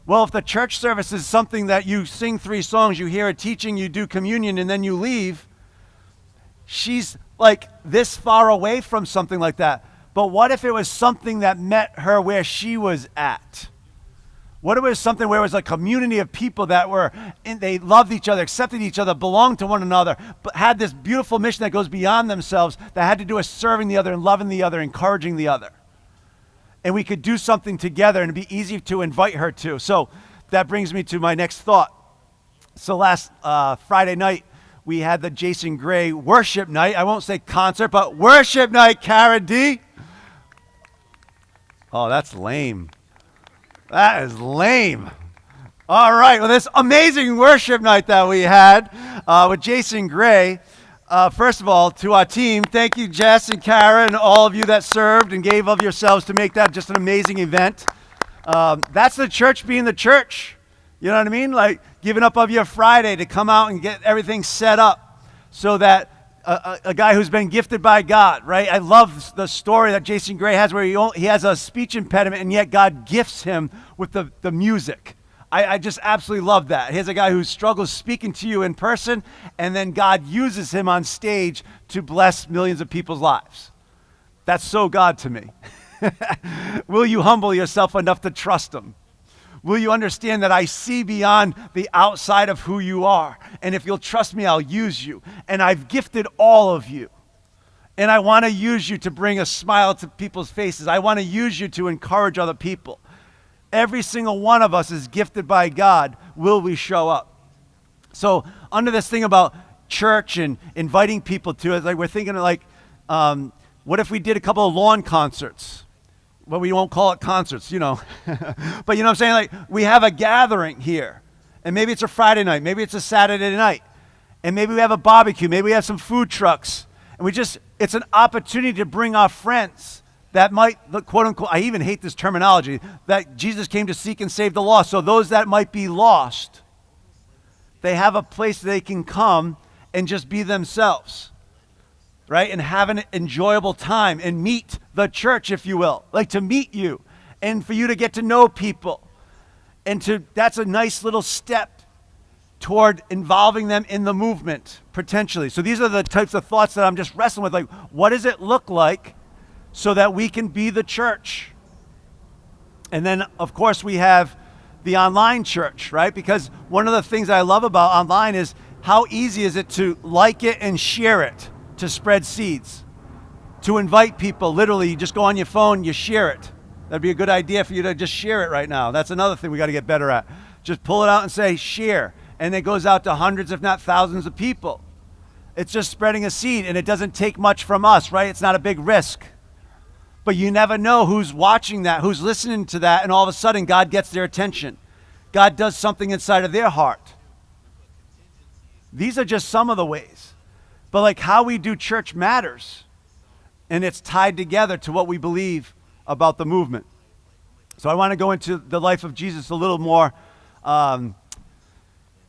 Well, if the church service is something that you sing 3 songs, you hear a teaching, you do communion, and then you leave, she's like this far away from something like that. But what if it was something that met her where she was at? What if it was something where it was a community of people that were, and they loved each other, accepted each other, belonged to one another, but had this beautiful mission that goes beyond themselves, that had to do with serving the other and loving the other, encouraging the other. And we could do something together, and it'd be easy to invite her to. So that brings me to my next thought. So last Friday night, we had the Jason Gray worship night. I won't say concert, but worship night, Karen D. Oh, that's lame. That is lame. All right, well, this amazing worship night that we had with Jason Gray. First of all, to our team, thank you, Jess and Karen, and all of you that served and gave of yourselves to make that just an amazing event. That's the church being the church. You know what I mean? Like giving up of your Friday to come out and get everything set up so that a guy who's been gifted by God, right? I love the story that Jason Gray has where he has a speech impediment, and yet God gifts him with the music. I just absolutely love that. Here's a guy who struggles speaking to you in person, and then God uses him on stage to bless millions of people's lives. That's so God to me. Will you humble yourself enough to trust him? Will you understand that I see beyond the outside of who you are? And if you'll trust me, I'll use you. And I've gifted all of you. And I want to use you to bring a smile to people's faces. I want to use you to encourage other people. Every single one of us is gifted by God. Will we show up? So under this thing about church and inviting people to it, like we're thinking of like, what if we did a couple of lawn concerts? Well, we won't call it concerts, you know. But you know what I'm saying? Like we have a gathering here. And maybe it's a Friday night. Maybe it's a Saturday night. And maybe we have a barbecue. Maybe we have some food trucks. And it's an opportunity to bring our friends that might, quote unquote, I even hate this terminology, that Jesus came to seek and save the lost. So those that might be lost, they have a place they can come and just be themselves, right? And have an enjoyable time and meet the church, if you will, like to meet you and for you to get to know people. And that's a nice little step toward involving them in the movement, potentially. So these are the types of thoughts that I'm just wrestling with. Like, what does it look like so that we can be the church? And then, of course, we have the online church, right? Because one of the things I love about online is how easy is it to like it and share it, to spread seeds, to invite people. Literally, you just go on your phone, you share it. That'd be a good idea for you to just share it right now. That's another thing we got to get better at. Just pull it out and say, share. And it goes out to hundreds, if not thousands of people. It's just spreading a seed, and it doesn't take much from us, right? It's not a big risk. But you never know who's watching that, who's listening to that, and all of a sudden God gets their attention. God does something inside of their heart. These are just some of the ways. But like how we do church matters. And it's tied together to what we believe about the movement. So I want to go into the life of Jesus a little more, a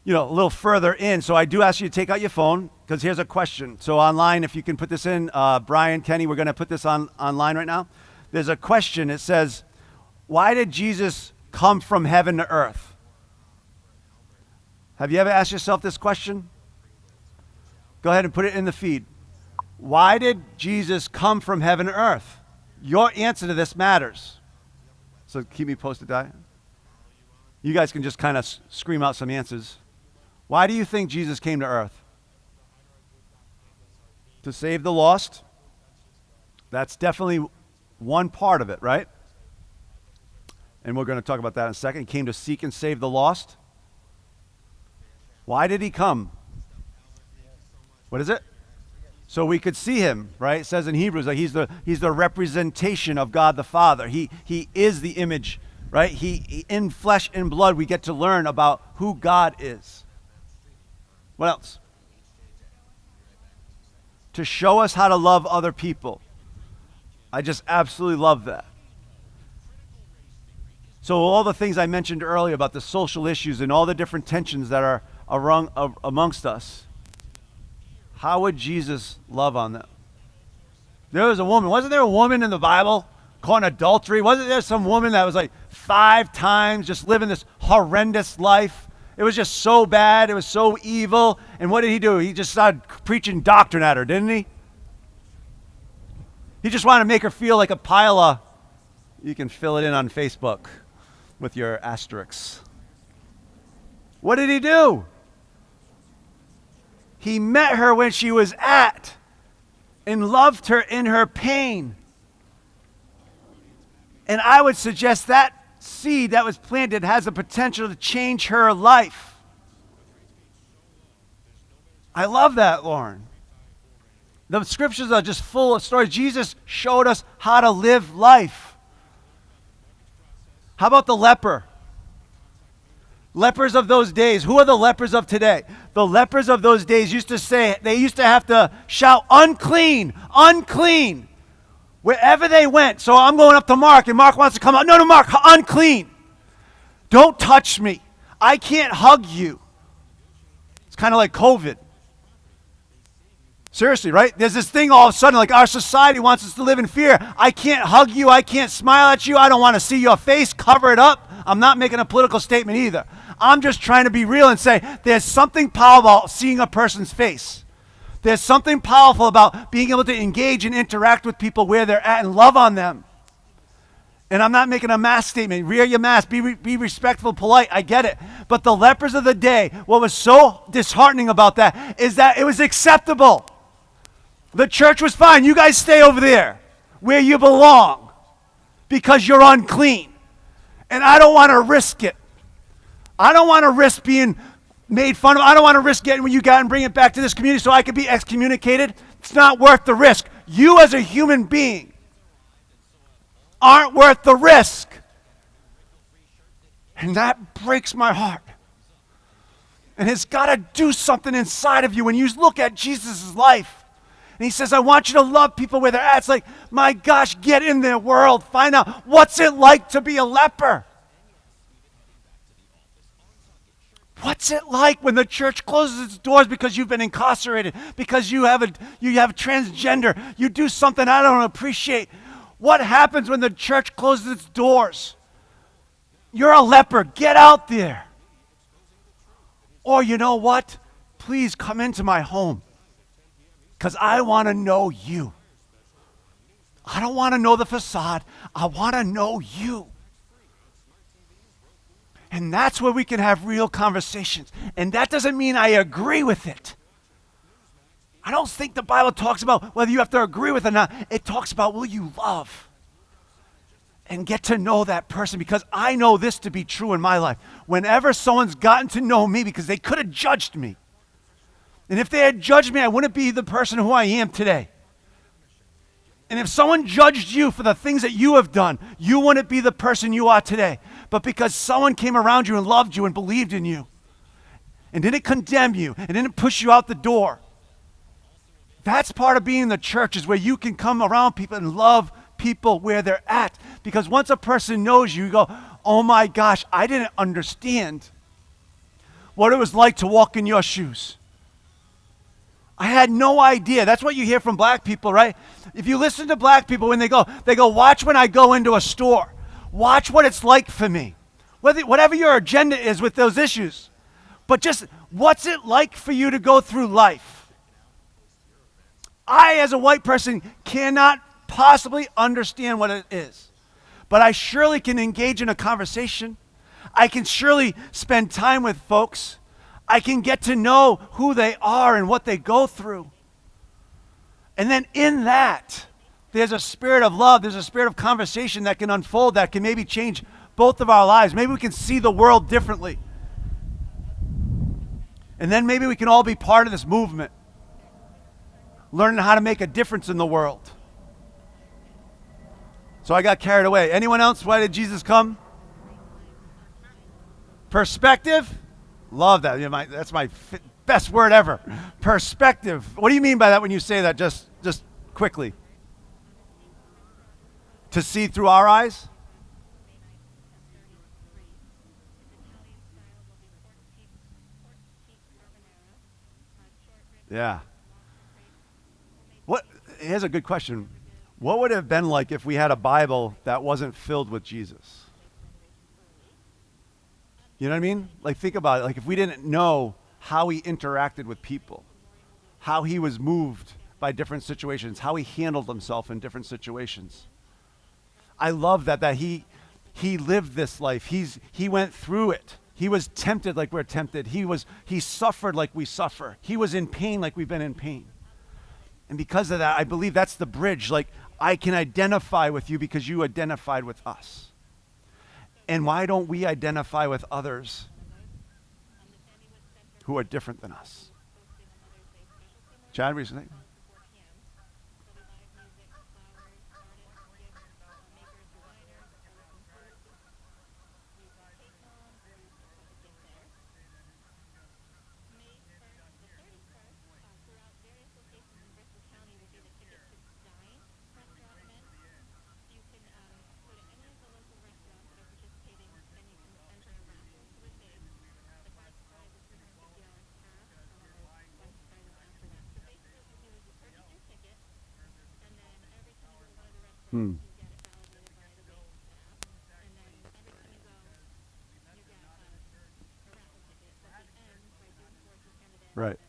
little further in. So I do ask you to take out your phone, because here's a question. So online, if you can put this in, Brian, Kenny, we're going to put this online right now. There's a question. It says, why did Jesus come from heaven to earth? Have you ever asked yourself this question? Go ahead and put it in the feed. Why did Jesus come from heaven to earth? Your answer to this matters. So keep me posted, Di. You guys can just kind of scream out some answers. Why do you think Jesus came to earth? To save the lost? That's definitely one part of it, right? And we're going to talk about that in a second. He came to seek and save the lost. Why did he come? What is it? So we could see him, right? It says in Hebrews that he's the representation of God the Father. He is the image, right? He in flesh and blood we get to learn about who God is. What else? to show us how to love other people. I just absolutely love that. So all the things I mentioned earlier about the social issues and all the different tensions that are amongst us, how would Jesus love on them? There was a woman. Wasn't there a woman in the Bible caught in adultery? Wasn't there some woman that was like 5 times just living this horrendous life? It was just so bad. It was so evil. And what did he do? He just started preaching doctrine at her, didn't he? He just wanted to make her feel like a pile of, you can fill it in on Facebook with your asterisks. What did he do? He met her when she was at and loved her in her pain. And I would suggest that seed that was planted has the potential to change her life. I love that, Lauren. The scriptures are just full of stories. Jesus showed us how to live life. How about the leper? Lepers of those days. Who are the lepers of today? The lepers of those days used to have to shout, unclean, unclean, wherever they went. So I'm going up to Mark, and Mark wants to come out. No, Mark, unclean. Don't touch me. I can't hug you. It's kind of like COVID. Seriously, right? There's this thing all of a sudden, like our society wants us to live in fear. I can't hug you. I can't smile at you. I don't want to see your face. Cover it up. I'm not making a political statement either. I'm just trying to be real and say there's something powerful about seeing a person's face. There's something powerful about being able to engage and interact with people where they're at and love on them. And I'm not making a mask statement. Wear your mask. Be respectful, polite. I get it. But the lepers of the day, what was so disheartening about that is that it was acceptable. The church was fine. You guys stay over there where you belong because you're unclean. And I don't want to risk it. I don't want to risk being made fun of. I don't want to risk getting what you got and bring it back to this community so I could be excommunicated. It's not worth the risk. You as a human being aren't worth the risk. And that breaks my heart. And it's got to do something inside of you when you look at Jesus' life. And he says, I want you to love people where they're at. It's like, my gosh, get in their world. Find out what's it like to be a leper. What's it like when the church closes its doors because you've been incarcerated, because you have transgender, you do something I don't appreciate? What happens when the church closes its doors? You're a leper. Get out there. Or you know what? Please come into my home. Because I want to know you. I don't want to know the facade. I want to know you. And that's where we can have real conversations. And that doesn't mean I agree with it. I don't think the Bible talks about whether you have to agree with it or not. It talks about will you love and get to know that person, because I know this to be true in my life. Whenever someone's gotten to know me, because they could have judged me, and if they had judged me, I wouldn't be the person who I am today. And if someone judged you for the things that you have done, you wouldn't be the person you are today. But because someone came around you and loved you and believed in you and didn't condemn you and didn't push you out the door, that's part of being in the church, is where you can come around people and love people where they're at. Because once a person knows you, you go, oh my gosh, I didn't understand what it was like to walk in your shoes. I had no idea. That's what you hear from black people, right? If you listen to black people when they go, watch when I go into a store. Watch what it's like for me. Whatever your agenda is with those issues. But just, what's it like for you to go through life? I, as a white person, cannot possibly understand what it is. But I surely can engage in a conversation. I can surely spend time with folks. I can get to know who they are and what they go through. And then in that, there's a spirit of love, there's a spirit of conversation that can unfold, that can maybe change both of our lives. Maybe we can see the world differently. And then maybe we can all be part of this movement, learning how to make a difference in the world. So I got carried away. Anyone else? Why did Jesus come? Perspective? Love that. That's my best word ever. Perspective. What do you mean by that when you say that just quickly? To see through our eyes? Yeah. Here's a good question. What would it have been like if we had a Bible that wasn't filled with Jesus? You know what I mean? Like, think about it. Like, if we didn't know how he interacted with people, how he was moved by different situations, how he handled himself in different situations. I love that he lived this life. He went through it. He was tempted like we're tempted. He suffered like we suffer. He was in pain like we've been in pain. And because of that, I believe that's the bridge. Like, I can identify with you because you identified with us. And why don't we identify with others who are different than us? Chad, recently? Right.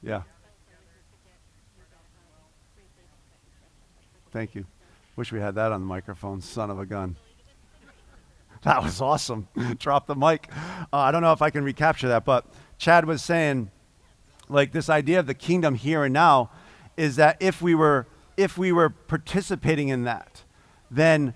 Yeah. Thank you. Wish we had that on the microphone, son of a gun. That was awesome. Drop the mic. I don't know if I can recapture that, but Chad was saying, like, this idea of the kingdom here and now is that if we were participating in that, then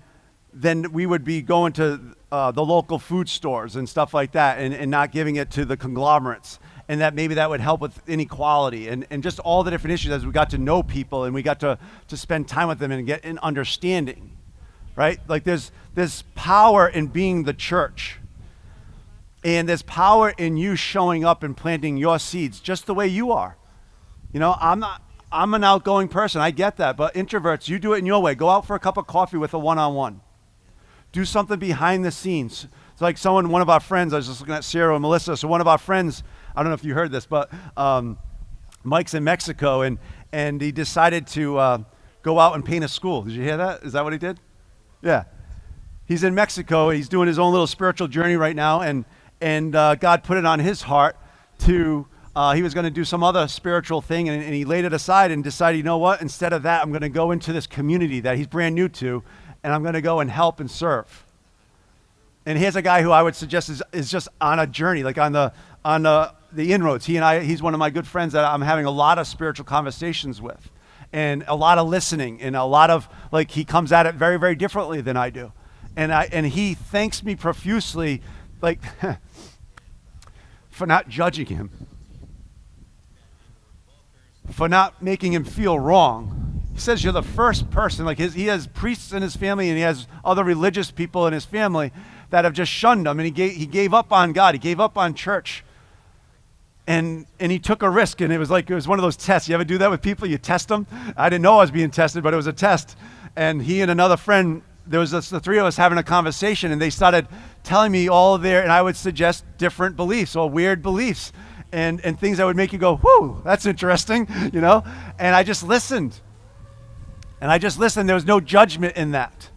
we would be going to the local food stores and stuff like that, and not giving it to the conglomerates, and that maybe that would help with inequality and just all the different issues as we got to know people and we got to spend time with them and get an understanding, right? Like, there's power in being the church, and there's power in you showing up and planting your seeds just the way you are. You know, I'm an outgoing person. I get that. But introverts, you do it in your way. Go out for a cup of coffee with a one-on-one. Do something behind the scenes. It's like one of our friends, I was just looking at Sarah and Melissa. So one of our friends, I don't know if you heard this, but Mike's in Mexico, and he decided to go out and paint a school. Did you hear that? Is that what he did? Yeah. He's in Mexico. He's doing his own little spiritual journey right now, and God put it on his heart to, he was going to do some other spiritual thing, and he laid it aside and decided, you know what, instead of that, I'm going to go into this community that he's brand new to, and I'm going to go and help and serve. And here's a guy who I would suggest is just on a journey, like on the inroads. He's one of my good friends that I'm having a lot of spiritual conversations with, and a lot of listening, and a lot of, like, he comes at it very, very differently than I do. And he thanks me profusely, like, for not judging him, for not making him feel wrong. He says you're the first person, like, he has priests in his family, and he has other religious people in his family that have just shunned him, and he gave up on God, he gave up on church, and he took a risk, and it was one of those tests. You ever do that with people? You test them? I didn't know I was being tested, but it was a test. And he and another friend, there was the three of us having a conversation, and they started telling me all their, and I would suggest different beliefs or weird beliefs, and things that would make you go, whoo, that's interesting, you know? And I just listened. There was no judgment in that.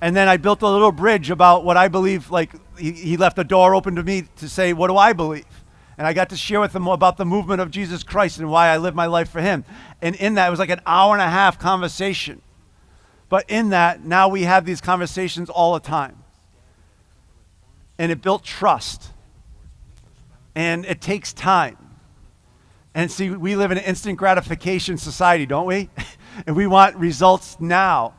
And then I built a little bridge about what I believe. Like, he left the door open to me to say, what do I believe? And I got to share with them about the movement of Jesus Christ and why I live my life for him. And in that, it was like an hour and a half conversation. But in that, now we have these conversations all the time. And it built trust. And it takes time. And see, we live in an instant gratification society, don't we? And we want results now.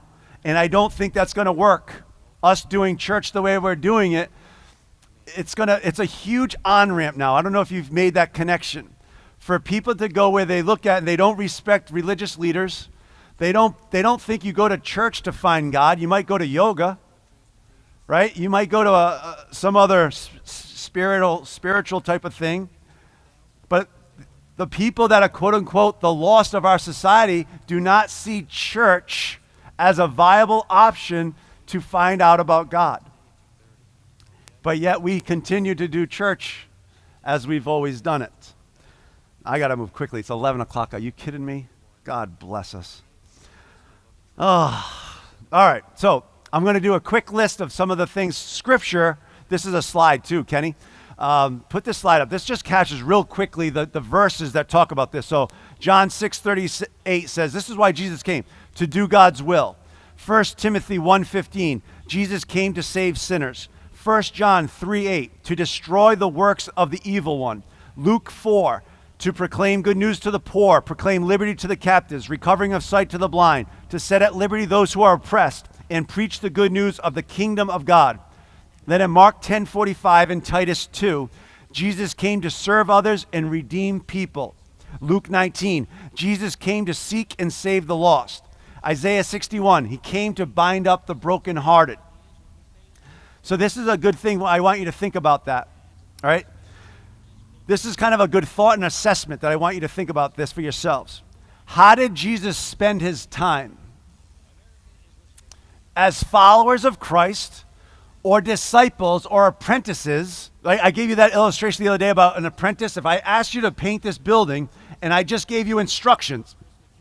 And I don't think that's going to work. Us doing church the way we're doing it, it's a huge on-ramp now. I don't know if you've made that connection. For people to go where they look at and they don't respect religious leaders. They don't think you go to church to find God. You might go to yoga, right? You might go to some other spiritual type of thing. But the people that are quote unquote the lost of our society do not see church as a viable option to find out about God. But yet we continue to do church as we've always done it. I got to move quickly. It's 11 o'clock. Are you kidding me? God bless us. Oh, all right. So I'm going to do a quick list of some of the things. Scripture, this is a slide too, Kenny. Put this slide up. This just catches real quickly the verses that talk about this. So John 6:38 says, this is why Jesus came, to do God's will. 1 Timothy 1:15, Jesus came to save sinners. 1 John 3:8, to destroy the works of the evil one. Luke 4, to proclaim good news to the poor, proclaim liberty to the captives, recovering of sight to the blind, to set at liberty those who are oppressed, and preach the good news of the kingdom of God. Then in Mark 10:45 and Titus 2, Jesus came to serve others and redeem people. Luke 19, Jesus came to seek and save the lost. Isaiah 61, he came to bind up the brokenhearted. So this is a good thing. I want you to think about that. All right? This is kind of a good thought and assessment that I want you to think about this for yourselves. How did Jesus spend his time? As followers of Christ, or disciples, or apprentices? I gave you that illustration the other day about an apprentice. If I asked you to paint this building and I just gave you instructions,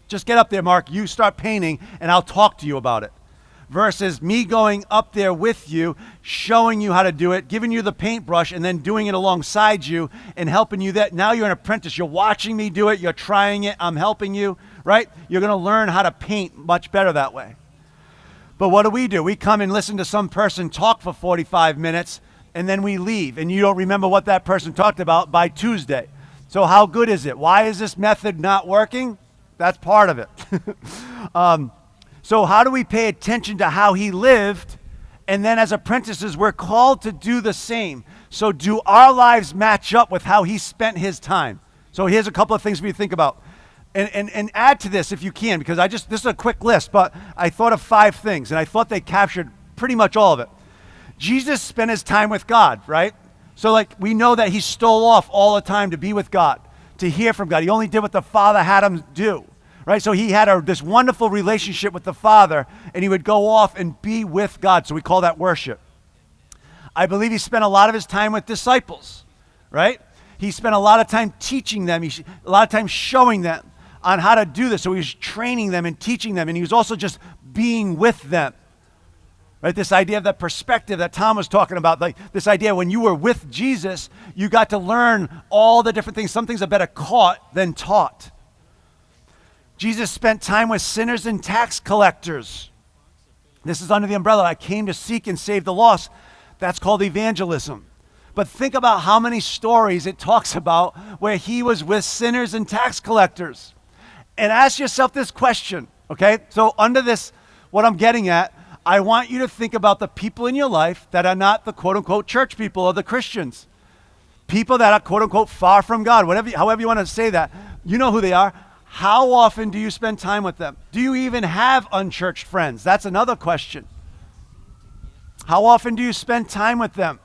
just get up there, Mark, you start painting, and I'll talk to you about it. Versus me going up there with you, showing you how to do it, giving you the paintbrush, and then doing it alongside you and helping you. That now you're an apprentice. You're watching me do it. You're trying it. I'm helping you, right? You're going to learn how to paint much better that way. But what do? We come and listen to some person talk for 45 minutes, and then we leave, and you don't remember what that person talked about by Tuesday. So how good is it? Why is this method not working? That's part of it. So how do we pay attention to how he lived? And then as apprentices, we're called to do the same. So do our lives match up with how he spent his time? So here's a couple of things for you to think about. And add to this if you can, because this is a quick list, but I thought of 5 things, and I thought they captured pretty much all of it. Jesus spent his time with God, right? So we know that he stole off all the time to be with God, to hear from God. He only did what the Father had him do. Right, so he had this wonderful relationship with the Father, and he would go off and be with God. So we call that worship. I believe he spent a lot of his time with disciples, right? He spent a lot of time teaching them, a lot of time showing them on how to do this. So he was training them and teaching them, and he was also just being with them. Right, this idea of that perspective that Tom was talking about, this idea when you were with Jesus, you got to learn all the different things. Some things are better caught than taught. Jesus spent time with sinners and tax collectors. This is under the umbrella, I came to seek and save the lost. That's called evangelism. But think about how many stories it talks about where he was with sinners and tax collectors. And ask yourself this question, okay? So under this, what I'm getting at, I want you to think about the people in your life that are not the quote-unquote church people or the Christians. People that are quote-unquote far from God, however you want to say that. You know who they are. How often do you spend time with them? Do you even have unchurched friends? That's another question. How often do you spend time with them?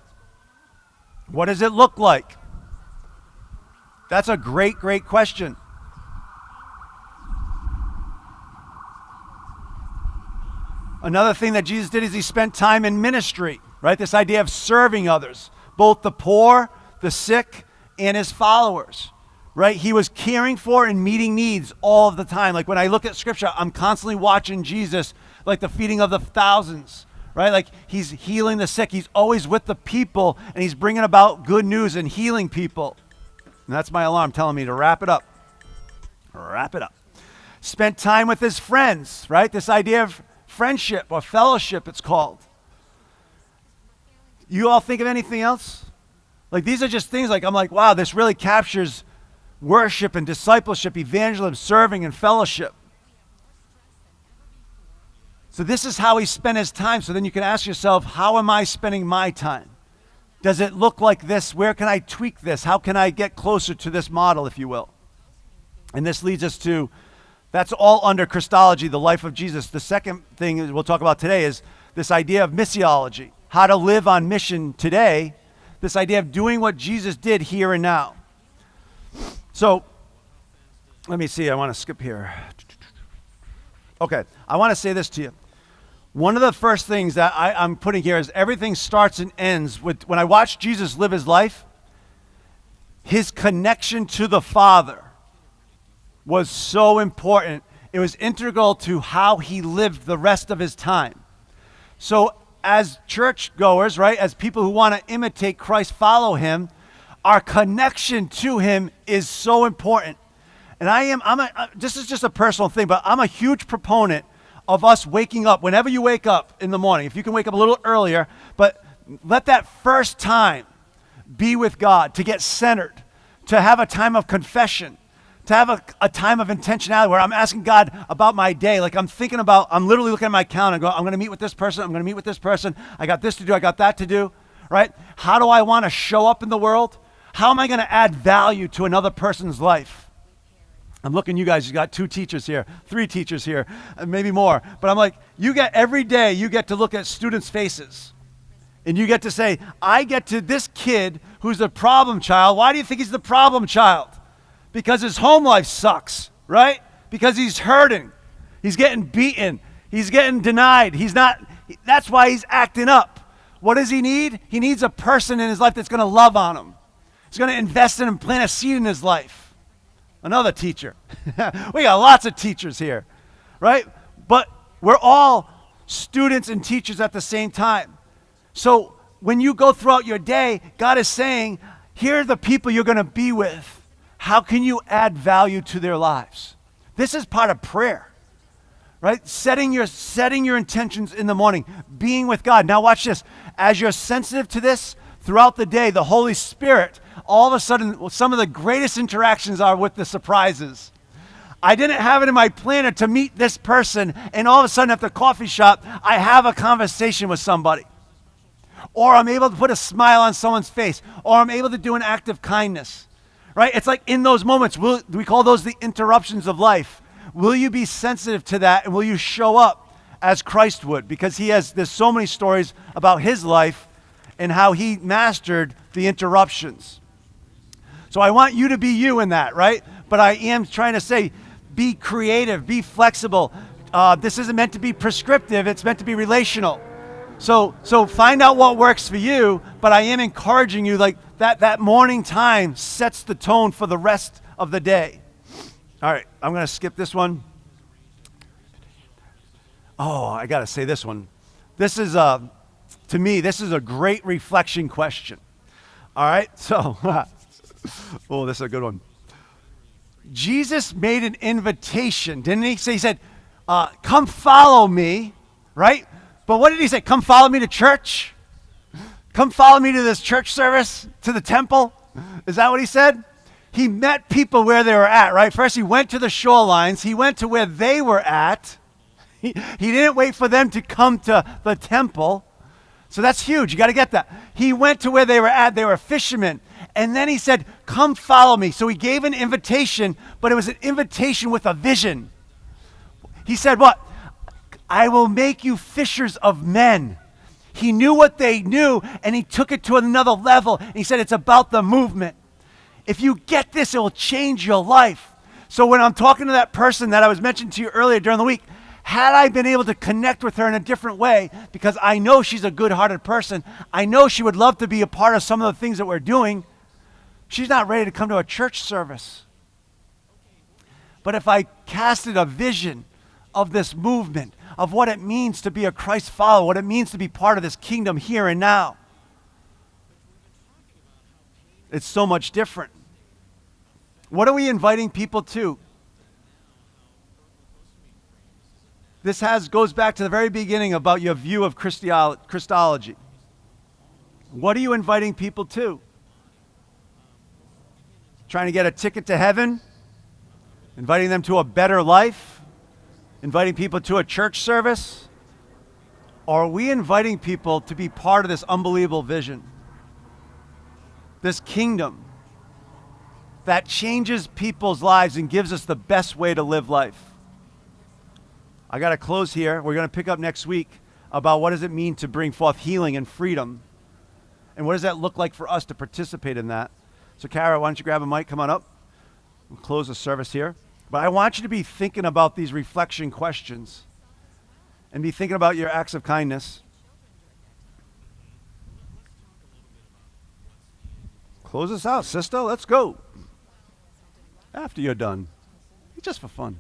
What does it look like? That's a great, great question. Another thing that Jesus did is he spent time in ministry, right? This idea of serving others, both the poor, the sick, and his followers. Right? He was caring for and meeting needs all of the time. Like when I look at scripture, I'm constantly watching Jesus, like the feeding of the thousands, right? Like he's healing the sick. He's always with the people, and he's bringing about good news and healing people. And that's my alarm telling me to wrap it up. Wrap it up. Spent time with his friends, right? This idea of friendship or fellowship, it's called. You all think of anything else? Like these are just things I'm like, wow, this really captures worship and discipleship, evangelism, serving and fellowship. So this is how he spent his time. So then you can ask yourself, how am I spending my time? Does it look like this? Where can I tweak this? How can I get closer to this model, if you will? And this leads us to, that's all under Christology, the life of Jesus. The second thing we'll talk about today is this idea of missiology, how to live on mission today This idea of doing what Jesus did here and now. So, let me see. I want to skip here. Okay, I want to say this to you. One of the first things that I'm putting here is everything starts and ends with, when I watch Jesus live his life, his connection to the Father was so important. It was integral to how he lived the rest of his time. So as churchgoers, right, as people who want to imitate Christ, follow him, our connection to him is so important. And this is just a personal thing, but I'm a huge proponent of us waking up, whenever you wake up in the morning, if you can wake up a little earlier, but let that first time be with God, to get centered, to have a time of confession, to have a time of intentionality where I'm asking God about my day. Like I'm literally looking at my calendar and going, I'm going to meet with this person, I'm going to meet with this person, I got this to do, I got that to do, right? How do I want to show up in the world? How am I going to add value to another person's life? I'm looking, you guys, you got 2 teachers here, 3 teachers here, maybe more. But I'm like, every day you get to look at students' faces. And you get to say, I get to this kid who's the problem child. Why do you think he's the problem child? Because his home life sucks, right? Because he's hurting. He's getting beaten. He's getting denied. That's why he's acting up. What does he need? He needs a person in his life that's going to love on him. He's going to invest in him, plant a seed in his life. Another teacher. We got lots of teachers here, right? But we're all students and teachers at the same time. So when you go throughout your day, God is saying, here are the people you're going to be with. How can you add value to their lives? This is part of prayer, right? Setting your intentions in the morning, being with God. Now watch this. As you're sensitive to this, throughout the day, the Holy Spirit, all of a sudden, some of the greatest interactions are with the surprises. I didn't have it in my planner to meet this person, and all of a sudden at the coffee shop, I have a conversation with somebody. Or I'm able to put a smile on someone's face, or I'm able to do an act of kindness, right? It's like in those moments, we call those the interruptions of life. Will you be sensitive to that, and will you show up as Christ would? Because there's so many stories about his life and how he mastered the interruptions. So I want you to be you in that, right? But I am trying to say, be creative, be flexible. This isn't meant to be prescriptive, it's meant to be relational. So find out what works for you, but I am encouraging you, like that morning time sets the tone for the rest of the day. All right, I'm going to skip this one. Oh, I got to say this one. This is, to me, this is a great reflection question. All right, so, oh, this is a good one. Jesus made an invitation, didn't he? So he said, come follow me, right? But what did he say? Come follow me to church? Come follow me to this church service, to the temple? Is that what he said? He met people where they were at, right? First, he went to the shorelines. He went to where they were at. He didn't wait for them to come to the temple. So that's huge. You got to get that. He went to where they were at. They were fishermen. And then he said, come follow me. So he gave an invitation, but it was an invitation with a vision. He said what? I will make you fishers of men. He knew what they knew, and he took it to another level. And he said, it's about the movement. If you get this, it will change your life. So when I'm talking to that person that I was mentioning to you earlier during the week, had I been able to connect with her in a different way, because I know she's a good-hearted person, I know she would love to be a part of some of the things that we're doing, she's not ready to come to a church service. But if I casted a vision of this movement, of what it means to be a Christ follower, what it means to be part of this kingdom here and now, it's so much different. What are we inviting people to? This goes back to the very beginning about your view of Christology. What are you inviting people to? Trying to get a ticket to heaven? Inviting them to a better life? Inviting people to a church service? Or are we inviting people to be part of this unbelievable vision? This kingdom that changes people's lives and gives us the best way to live life. I got to close here. We're going to pick up next week about what does it mean to bring forth healing and freedom And what does that look like for us to participate in that? So Kara, why don't you grab a mic, come on up. We'll close the service here. But I want you to be thinking about these reflection questions and be thinking about your acts of kindness. Close us out, sister. Let's go. After you're done. Just for fun.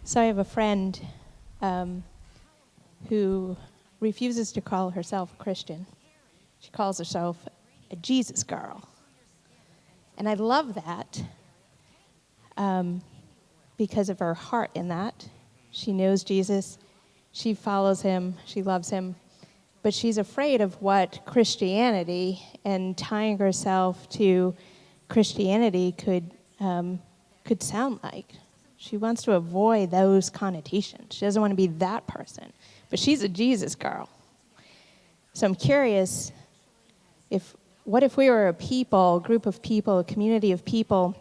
So I have a friend who refuses to call herself a Christian. She calls herself a Jesus girl. And I love that because of her heart in that. She knows Jesus. She follows him. She loves him. But she's afraid of what Christianity and tying herself to Christianity could sound like. She wants to avoid those connotations. She doesn't want to be that person. But she's a Jesus girl. So I'm curious, what if we were a people, a group of people, a community of people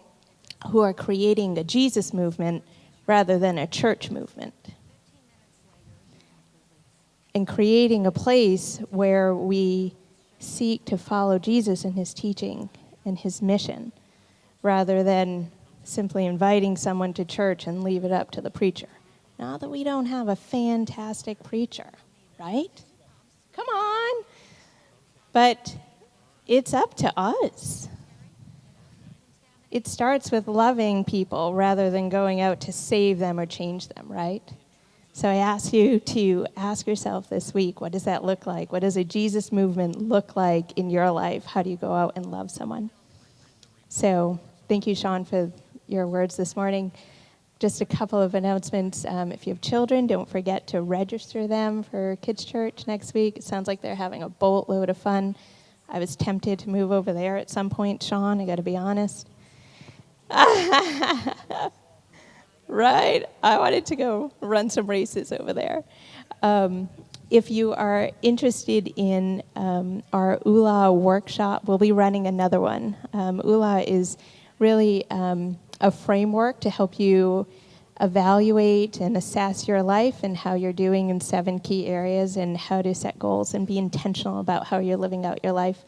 who are creating a Jesus movement rather than a church movement? And creating a place where we seek to follow Jesus and his teaching and his mission, rather than simply inviting someone to church and leave it up to the preacher. Not that we don't have a fantastic preacher, right? Come on. But it's up to us. It starts with loving people rather than going out to save them or change them, right? So I ask you to ask yourself this week, what does that look like? What does a Jesus movement look like in your life? How do you go out and love someone? So thank you, Sean, for your words this morning. Just a couple of announcements. If you have children, don't forget to register them for Kids Church next week. It sounds like they're having a boatload of fun. I was tempted to move over there at some point, Sean, I got to be honest. Right? I wanted to go run some races over there. If you are interested in our Oola Workshop, we'll be running another one. Oola is really a framework to help you evaluate and assess your life and how you're doing in 7 key areas and how to set goals and be intentional about how you're living out your life.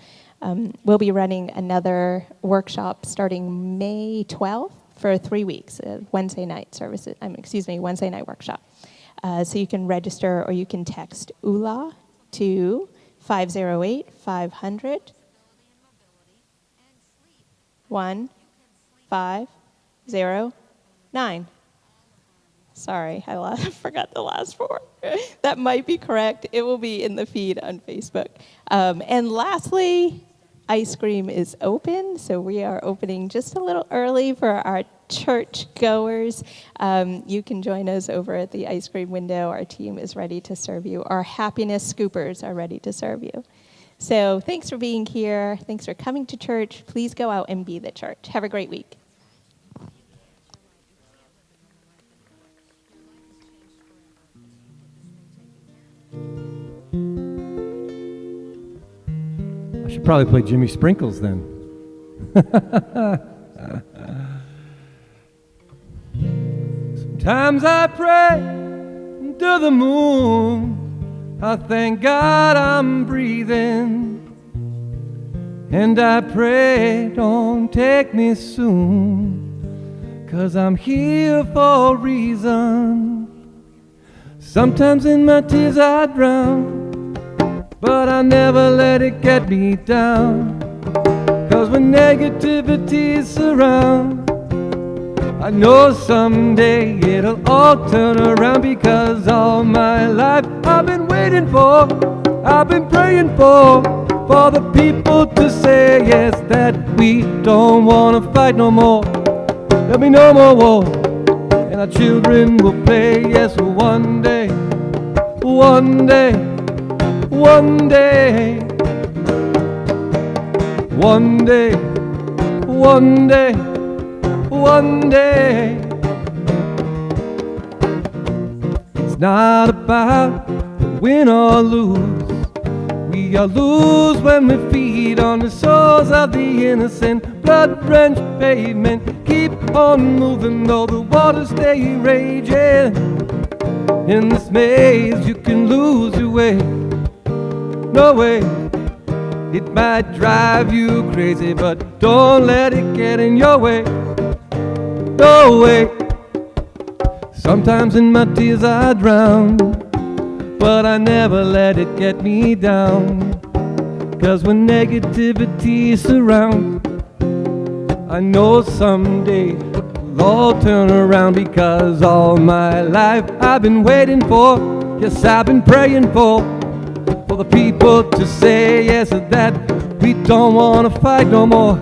We'll be running another workshop starting May 12th for 3 weeks, Wednesday night Wednesday night workshop. So you can register or you can text Oola to 508-500-1509. Sorry, I forgot the last 4. That might be correct. It will be in the feed on Facebook. And lastly, ice cream is open, so we are opening just a little early for our church goers. You can join us over at the ice cream window. Our team is ready to serve you. Our happiness scoopers are ready to serve you. So thanks for being here. Thanks for coming to church. Please go out and be the church. Have a great week. I should probably play Jimmy Sprinkles then. Sometimes I pray to the moon. I thank God I'm breathing. And I pray don't take me soon, 'cause I'm here for a reason. Sometimes in my tears I drown, but I never let it get me down. 'Cause when negativity surrounds, I know someday it'll all turn around. Because all my life I've been waiting for, I've been praying for the people to say yes, that we don't want to fight no more. There'll be no more war, and our children will play. Yes, one day, one day, one day, one day, one day, one day. It's not about win or lose. We all lose when we feed on the souls of the innocent. Blood-drenched pavement, keep on moving though the waters stay raging. In this maze you can lose your way. no way. It might drive you crazy, but don't let it get in your way. No way. Sometimes in my tears I drown, but I never let it get me down. 'Cause when negativity surrounds, I know someday it'll all turn around. Because all my life I've been waiting for, yes, I've been praying for the people to say yes, that we don't want to fight no more.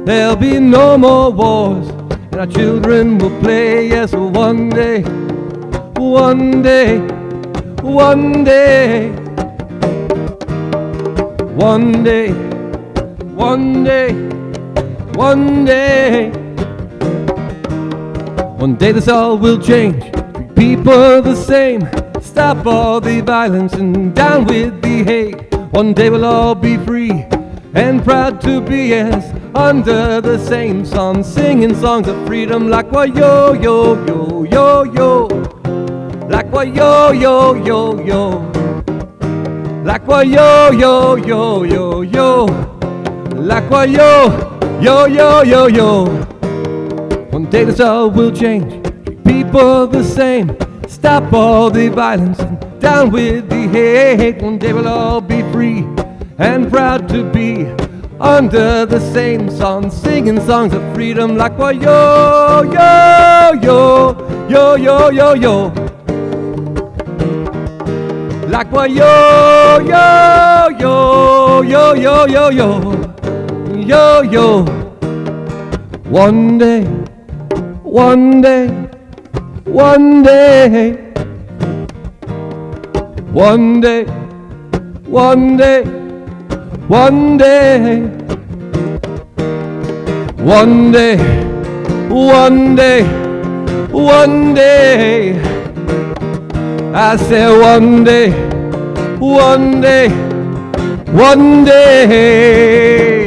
There'll be no more wars, and our children will play, yes, one day, one day, one day, one day, one day, one day. One day this all will change, treat people the same, stop all the violence and down with the hate. One day we'll all be free and proud to be, yes, under the same sun, singing songs of freedom like why yo yo yo yo yo, like why yo yo yo yo, like why yo yo yo yo yo, like why yo yo yo yo yo. One day this all will change, treat people the same, stop all the violence and down with the hate. One day we'll all be free and proud to be under the same sun, singing songs of freedom like why yo yo yo yo yo yo yo, like why yo yo yo yo yo yo yo yo yo. One day, one day, one day, one day, one day, one day, one day, one day, one day. I said one day, one day, one day.